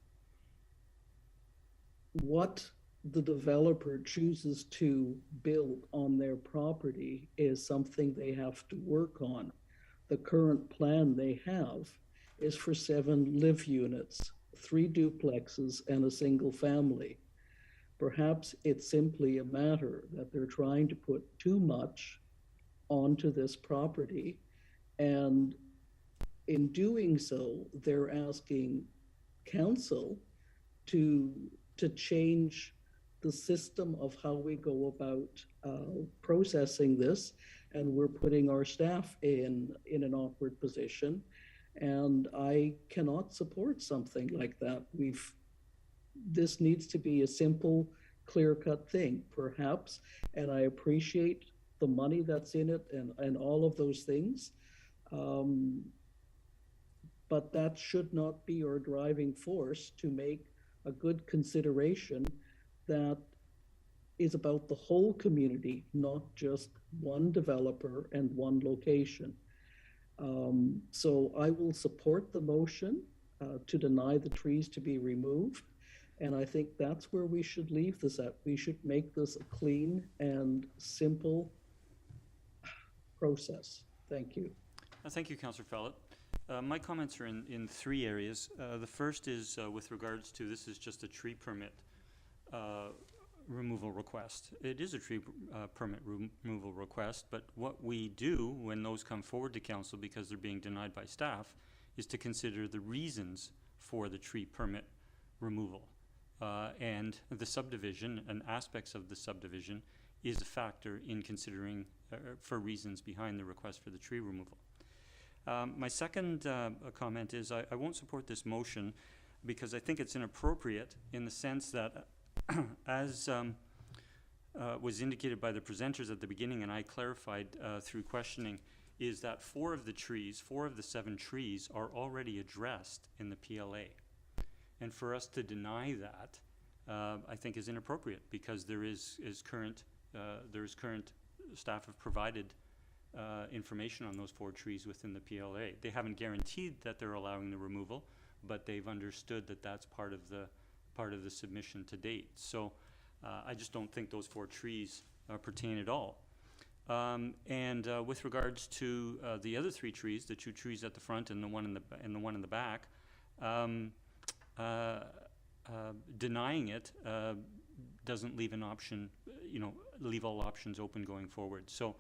what the developer chooses to build on their property is something they have to work on. The current plan they have is for 7 live units, 3 duplexes, and a single family. Perhaps it's simply a matter that they're trying to put too much onto this property, and in doing so, they're asking council to change the system of how we go about processing this, and we're putting our staff in an awkward position. And I cannot support something like that. This needs to be a simple, clear-cut thing, perhaps, and I appreciate the money that's in it and all of those things. But that should not be our driving force to make a good consideration that is about the whole community, not just one developer and one location. So I will support the motion to deny the trees to be removed. And I think that's where we should leave this at. We should make this a clean and simple process. Thank you. Thank you, Councillor Follett. My comments are in 3 areas. The first is with regards to, this is just a tree permit removal request. It is a tree permit removal request, but what we do when those come forward to council because they're being denied by staff is to consider the reasons for the tree permit removal. And the subdivision and aspects of the subdivision is a factor in considering for reasons behind the request for the tree removal. My second comment is I won't support this motion because I think it's inappropriate in the sense that as was indicated by the presenters at the beginning and I clarified through questioning, is that 4 of the 7 trees are already addressed in the PLA. And for us to deny that, I think is inappropriate because there is current staff have provided information on those 4 trees within the PLA. They haven't guaranteed that they're allowing the removal, but they've understood that that's part of the submission to date. So I just don't think those 4 trees pertain at all. And with regards to the other 3 trees, the 2 trees at the front and the one in the back, denying it doesn't leave an option, leave all options open going forward. So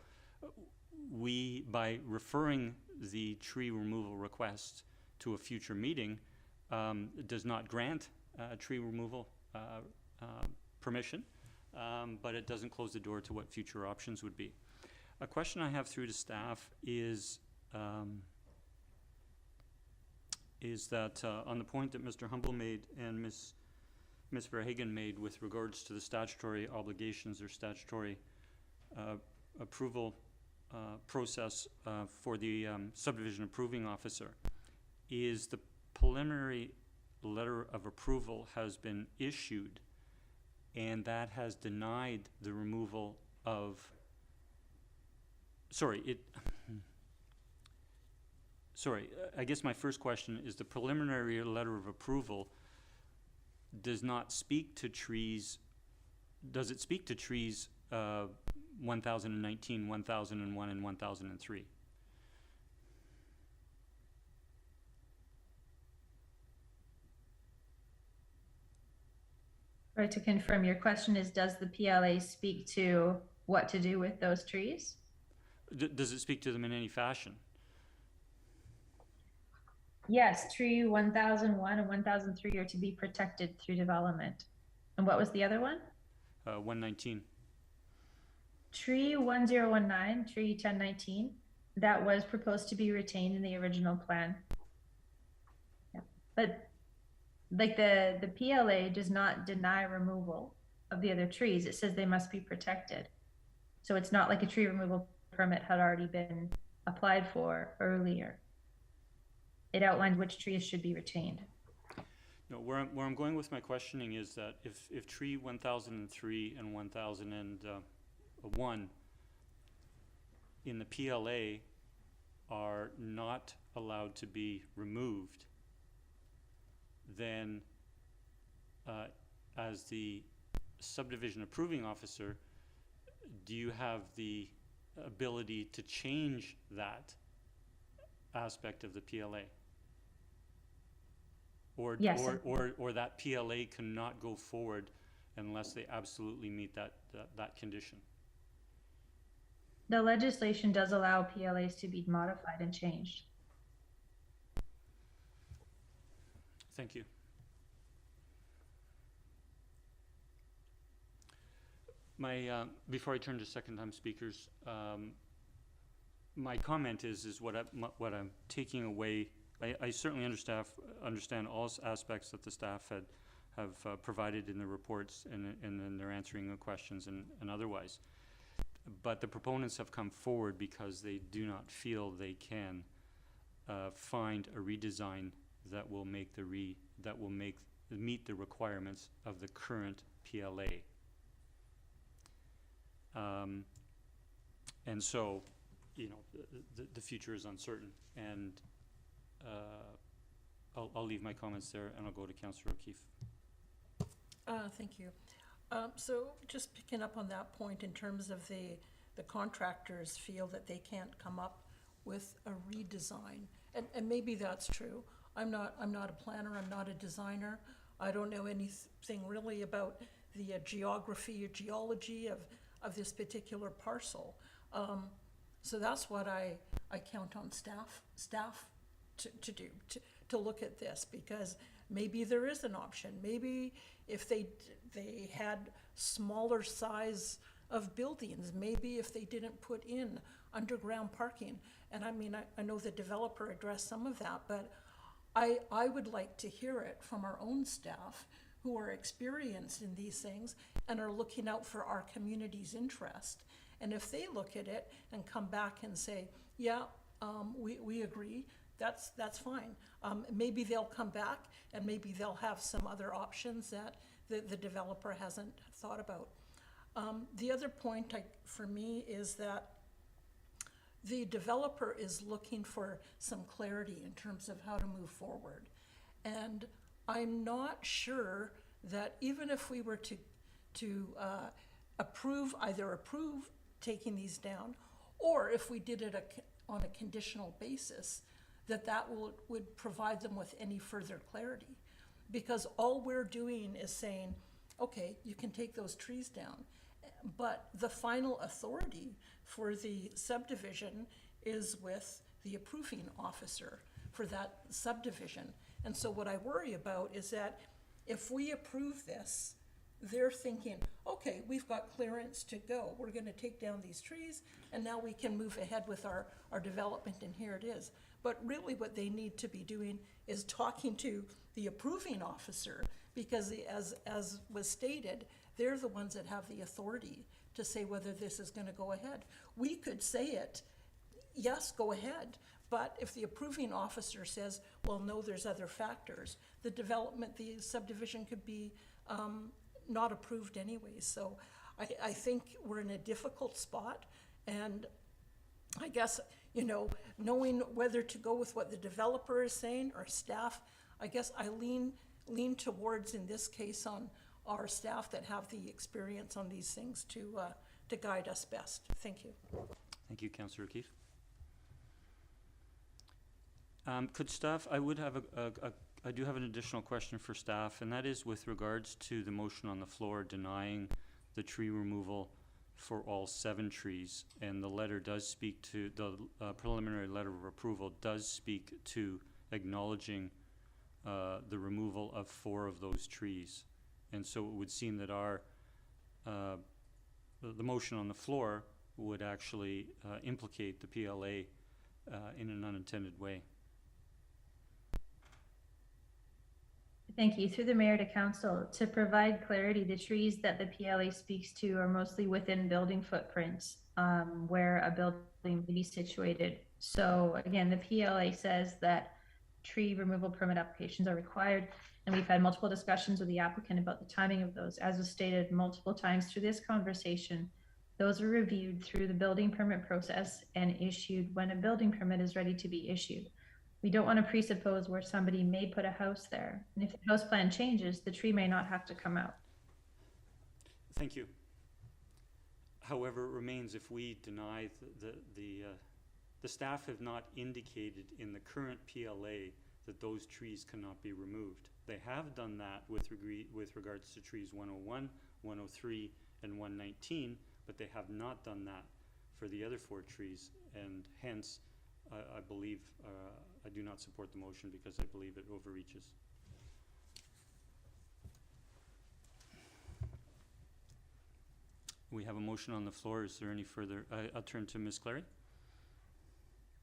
we, by referring the tree removal request to a future meeting, does not grant tree removal permission, but it doesn't close the door to what future options would be. A question I have through to staff is that on the point that Mr. Humble made and Ms. Verhagen made with regards to the statutory obligations or statutory approval process for the subdivision approving officer, is the preliminary letter of approval has been issued and that has denied the removal of, I guess my first question is the preliminary letter of approval does not speak to trees, does it speak to trees 1019, 1001, and 1003? Right, to confirm, your question is, does the PLA speak to what to do with those trees? Does it speak to them in any fashion? Yes, tree 1001 and 1003 are to be protected through development. And what was the other one? 119. Tree 1019, tree 1019, that was proposed to be retained in the original plan. Yeah. But like the PLA does not deny removal of the other trees. It says they must be protected. So it's not like a tree removal permit had already been applied for earlier. It outlined which trees should be retained. No, where I'm going with my questioning is that if tree 1003 and 1001 in the PLA are not allowed to be removed, then as the subdivision approving officer, do you have the ability to change that aspect of the PLA? Or, Yes. or that PLA cannot go forward unless they absolutely meet that condition? The legislation does allow PLAs to be modified and changed. Thank you. My, before I turn to second-time speakers, my comment is what I'm taking away. I certainly understand all aspects that the staff have provided in the reports and in their answering the questions and otherwise. But the proponents have come forward because they do not feel they can find a redesign that will make meet the requirements of the current PLA. And so, you know, the future is uncertain, and I'll leave my comments there, and I'll go to Councillor O'Keefe. Thank you. So just picking up on that point in terms of the contractors feel that they can't come up with a redesign, and maybe that's true. I'm not a planner, I'm not a designer. I don't know anything really about the geography or geology of this particular parcel. So that's what I count on staff to do, to look at this, because maybe there is an option. Maybe if they had smaller size of buildings, maybe if they didn't put in underground parking. And I mean, I know the developer addressed some of that, but I would like to hear it from our own staff who are experienced in these things and are looking out for our community's interest. And if they look at it and come back and say, yeah, we agree, that's fine. Maybe they'll come back and maybe they'll have some other options that the developer hasn't thought about. The other point for me is that the developer is looking for some clarity in terms of how to move forward. And I'm not sure that even if we were to either approve taking these down, or if we did it on a conditional basis, that would provide them with any further clarity. Because all we're doing is saying, okay, you can take those trees down, but the final authority for the subdivision is with the approving officer for that subdivision. And so what I worry about is that if we approve this, they're thinking, okay, we've got clearance to go. We're going to take down these trees, and now we can move ahead with our development, and here it is. But really what they need to be doing is talking to the approving officer, because as was stated, they're the ones that have the authority to say whether this is going to go ahead. We could say it, yes, go ahead. But if the approving officer says, well, no, there's other factors, the subdivision could be not approved anyways. So I think we're in a difficult spot, and I guess, you know, knowing whether to go with what the developer is saying or staff, I guess I lean towards, in this case, on our staff that have the experience on these things to guide us best. Thank you. Thank you, Councillor O'Keefe. Could staff, I do have an additional question for staff, and that is with regards to the motion on the floor denying the tree removal for all 7 trees. And the letter does speak to, the preliminary letter of approval does speak to acknowledging the removal of 4 of those trees. And so it would seem that the motion on the floor would actually implicate the PLA in an unintended way. Thank you. Through the mayor to council, to provide clarity, the trees that the PLA speaks to are mostly within building footprints where a building may be situated. So again, the PLA says that tree removal permit applications are required, and we've had multiple discussions with the applicant about the timing of those. As was stated multiple times through this conversation, those are reviewed through the building permit process and issued when a building permit is ready to be issued. We don't want to presuppose where somebody may put a house there. And if the house plan changes, the tree may not have to come out. Thank you. However, it remains if we deny the staff have not indicated in the current PLA that those trees cannot be removed. They have done that with regards to trees 101, 103, and 119, but they have not done that for the other 4 trees, and hence, I believe, I do not support the motion because I believe it overreaches. We have a motion on the floor. Is there any further? I'll turn to Ms. Clary.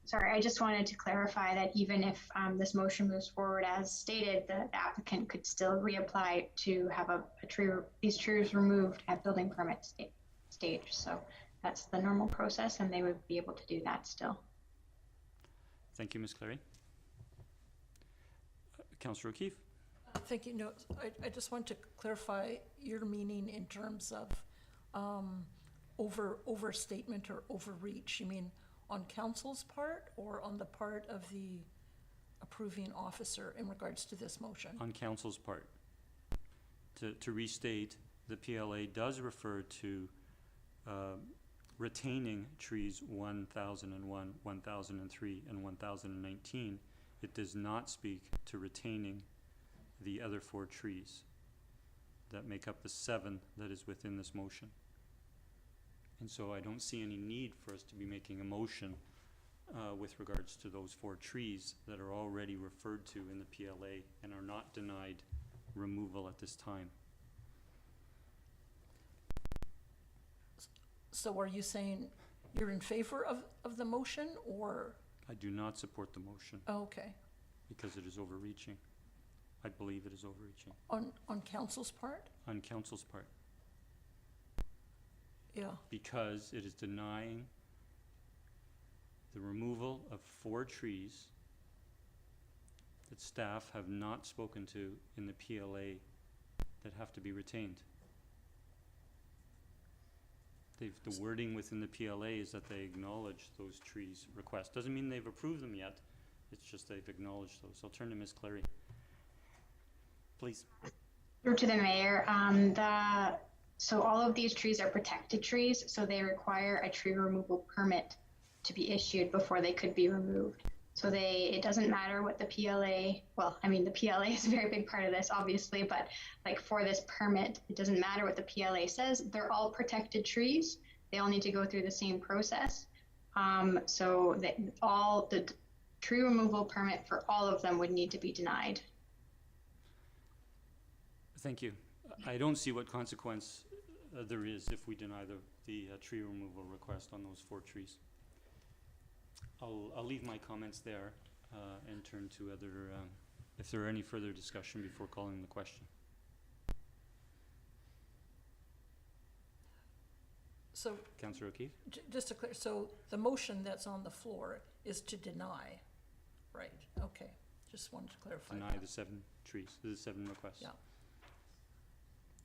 Sorry, I just wanted to clarify that even if this motion moves forward as stated, the applicant could still reapply to have these trees removed at building permit stage. So that's the normal process, and they would be able to do that still. Thank you, Ms. Clary. Councillor O'Keefe. Thank you. No, I just want to clarify your meaning in terms of overstatement or overreach. You mean on council's part or on the part of the approving officer in regards to this motion? On council's part. To restate, the PLA does refer to retaining trees 1001, 1003, and 1019. It does not speak to retaining the other 4 trees that make up the 7 that is within this motion. And so I don't see any need for us to be making a motion with regards to those 4 trees that are already referred to in the PLA and are not denied removal at this time. So are you saying you're in favor of the motion, or? I do not support the motion Oh, okay. because it is overreaching. I believe it is overreaching. On council's part? On council's part. Yeah. Because it is denying the removal of 4 trees that staff have not spoken to in the PLA that have to be retained. The wording within the PLA is that they acknowledge those trees' requests. Doesn't mean they've approved them yet. It's just they've acknowledged those. I'll turn to Ms. Clary. Please. Through to the mayor, so all of these trees are protected trees, so they require a tree removal permit to be issued before they could be removed. So it doesn't matter what the PLA, well, I mean, the PLA is a very big part of this, obviously, but like for this permit, it doesn't matter what the PLA says. They're all protected trees. They all need to go through the same process. So the tree removal permit for all of them would need to be denied. Thank you. I don't see what consequence there is if we deny the tree removal request on those 4 trees. I'll leave my comments there and turn to other, if there are any further discussion before calling the question. So Councillor O'Keefe? just to clear, so the motion that's on the floor is to deny, right? Okay, just wanted to clarify. Deny that. the 7 trees, the 7 requests. Yeah.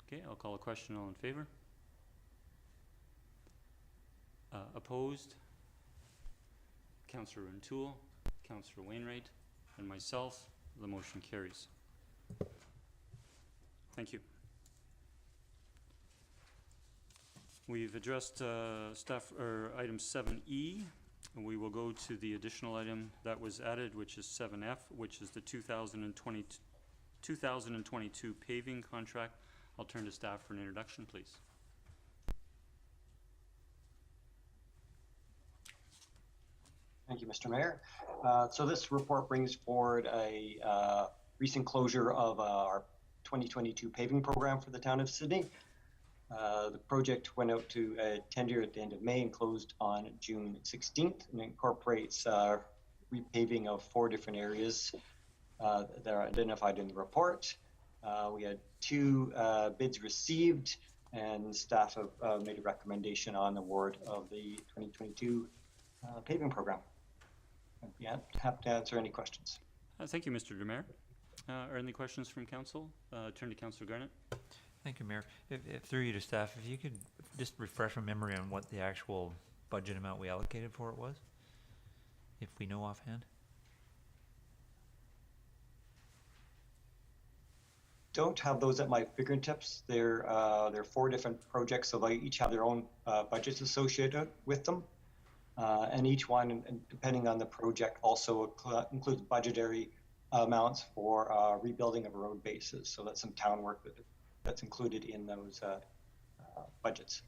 Okay, I'll call a question. All in favor? Opposed? Councillor O'Toole, Councillor Wainwright, and myself. The motion carries. Thank you. We've addressed item 7E. And we will go to the additional item that was added, which is 7F, which is the 2022 paving contract. I'll turn to staff for an introduction, please. Thank you, Mr. Mayor. So this report brings forward a recent closure of our 2022 paving program for the town of Sydney. The project went out to tender at the end of May and closed on June 16th, and incorporates repaving of 4 different areas that are identified in the report. We had 2 bids received, and staff have made a recommendation on award of the 2022 paving program. I'd be happy to answer any questions. Thank you, Mr. Demare. Are any questions from council? Turn to Councillor Garnett. Thank you, Mayor. If through you to staff, if you could just refresh my memory on what the actual budget amount we allocated for it was, if we know offhand. don't have those at my fingertips. They're 4 different projects, so they each have their own budgets associated with them. And each one, and depending on the project, also includes budgetary amounts for rebuilding of road bases. So that's some town work that's included in those budgets.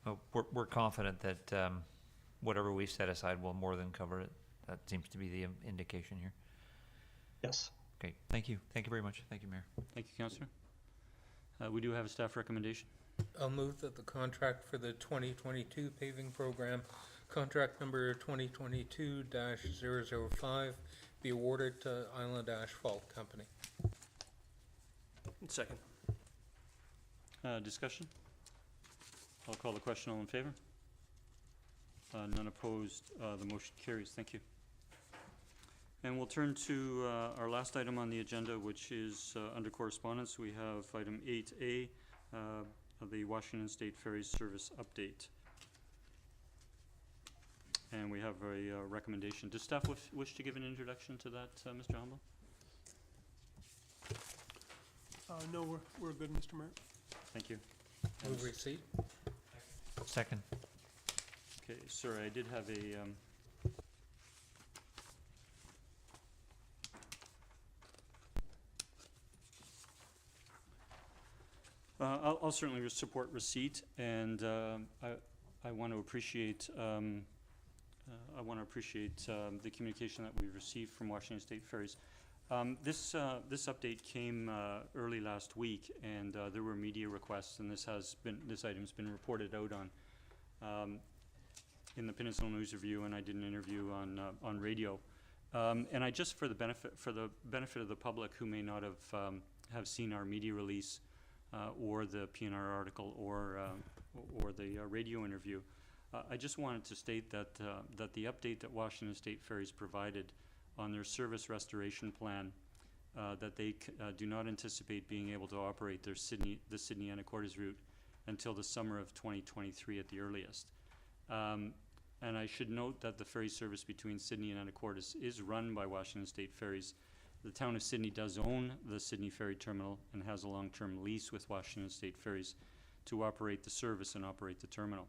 Oh, we're confident that whatever we've set aside will more than cover it. That seems to be the indication here. Yes. Okay, thank you. Thank you very much. Thank you, Mayor. Thank you, Councillor. We do have a staff recommendation. I'll move that the contract for the 2022 paving program, contract number 2022-005, be awarded to Island Asphalt Company. Second. Discussion? I'll call the question. All in favor? None opposed. The motion carries. Thank you. And we'll turn to our last item on the agenda, which is under correspondence. We have item 8A, of the Washington State Ferries Service update. And we have a recommendation. Does staff wish to give an introduction to that, Mr. Humble? No, we're good, Mr. Mayor. Thank you. Move receipt. Second. Okay, sorry, I did have a I'll certainly support receipt, and I want to appreciate the communication that we've received from Washington State Ferries. This update came early last week, and there were media requests, and this item's been reported out on in the Peninsula News Review, and I did an interview on radio. And I just for the benefit of the public who may not have seen our media release or the PNR article or the radio interview, I just wanted to state that the update that Washington State Ferries provided on their service restoration plan, that they do not anticipate being able to operate the Sydney-Anacortes route until the summer of 2023 at the earliest. And I should note that the ferry service between Sydney and Anacortes is run by Washington State Ferries. The town of Sydney does own the Sydney Ferry Terminal and has a long-term lease with Washington State Ferries to operate the service and operate the terminal.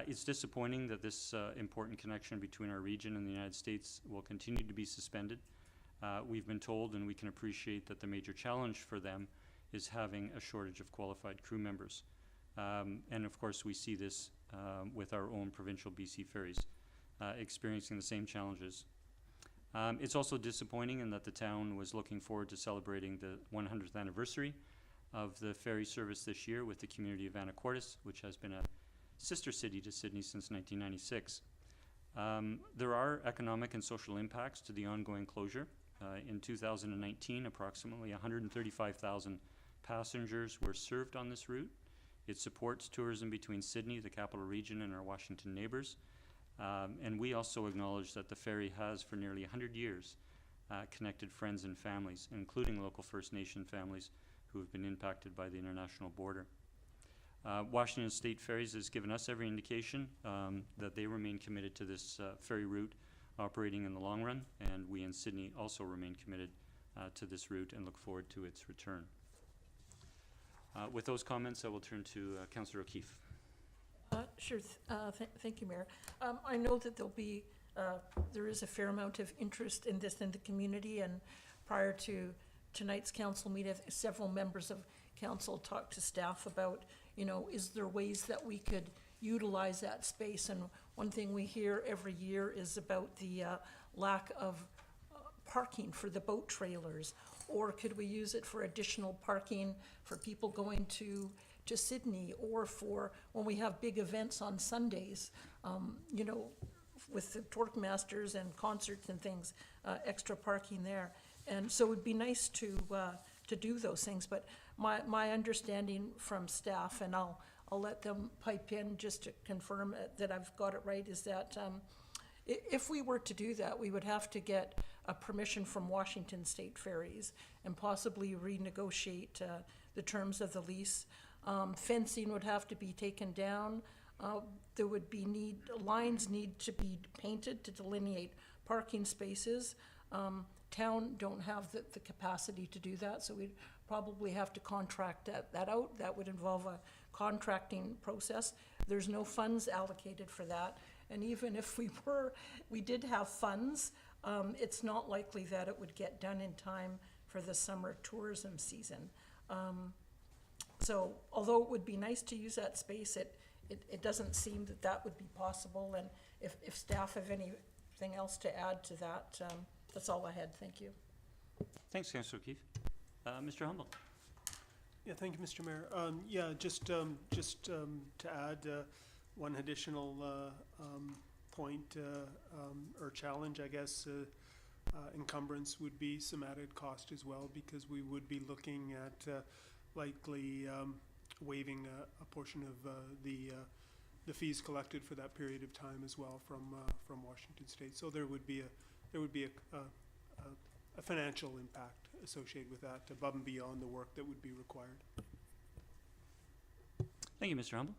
It's disappointing that this important connection between our region and the United States will continue to be suspended. We've been told, and we can appreciate, that the major challenge for them is having a shortage of qualified crew members. And of course we see this with our own provincial BC ferries experiencing the same challenges. It's also disappointing in that the town was looking forward to celebrating the 100th anniversary of the ferry service this year with the community of Anacortes, which has been a sister city to Sydney since 1996. There are economic and social impacts to the ongoing closure. In 2019, approximately 135,000 passengers were served on this route. It supports tourism between Sydney, the capital region, and our Washington neighbors. And we also acknowledge that the ferry has, for nearly 100 years, connected friends and families, including local First Nation families who have been impacted by the international border. Washington State Ferries has given us every indication that they remain committed to this ferry route operating in the long run, and we in Sydney also remain committed to this route and look forward to its return. With those comments, I will turn to Councillor O'Keefe. Sure. Thank you, Mayor. I know that there is a fair amount of interest in this in the community, and prior to tonight's council meeting, several members of council talked to staff about, is there ways that we could utilize that space? And one thing we hear every year is about the lack of parking for the boat trailers, or could we use it for additional parking for people going to Sydney, or for when we have big events on Sundays, with the torque masters and concerts and things, extra parking there. And so it would be nice to do those things, but my understanding from staff, and I'll let them pipe in just to confirm that I've got it right, is that if we were to do that, we would have to get a permission from Washington State Ferries and possibly renegotiate the terms of the lease. Fencing would have to be taken down. There would be lines need to be painted to delineate parking spaces. Town don't have the capacity to do that, so we'd probably have to contract that out. That would involve a contracting process. There's no funds allocated for that. And even if we did have funds, it's not likely that it would get done in time for the summer tourism season. So although it would be nice to use that space, it doesn't seem that that would be possible. And if staff have anything else to add to that, that's all I had. Thank you. Thanks, Councillor Keefe. Mr. Humble. Yeah, thank you, Mr. Mayor. Yeah, just to add one additional point or challenge, I guess, encumbrance would be some added cost as well, because we would be looking at likely waiving a portion of the fees collected for that period of time as well from Washington State. So there would be a financial impact associated with that, above and beyond the work that would be required. Thank you, Mr. Humble.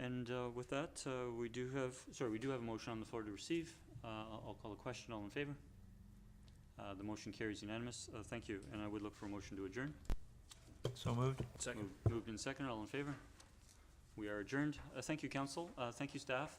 And with that, we do have a motion on the floor to receive. I'll call a question. All in favor? The motion carries unanimous. Thank you. And I would look for a motion to adjourn. So moved. Second. Moved in second. All in favor? We are adjourned. Thank you, Council. Thank you, staff.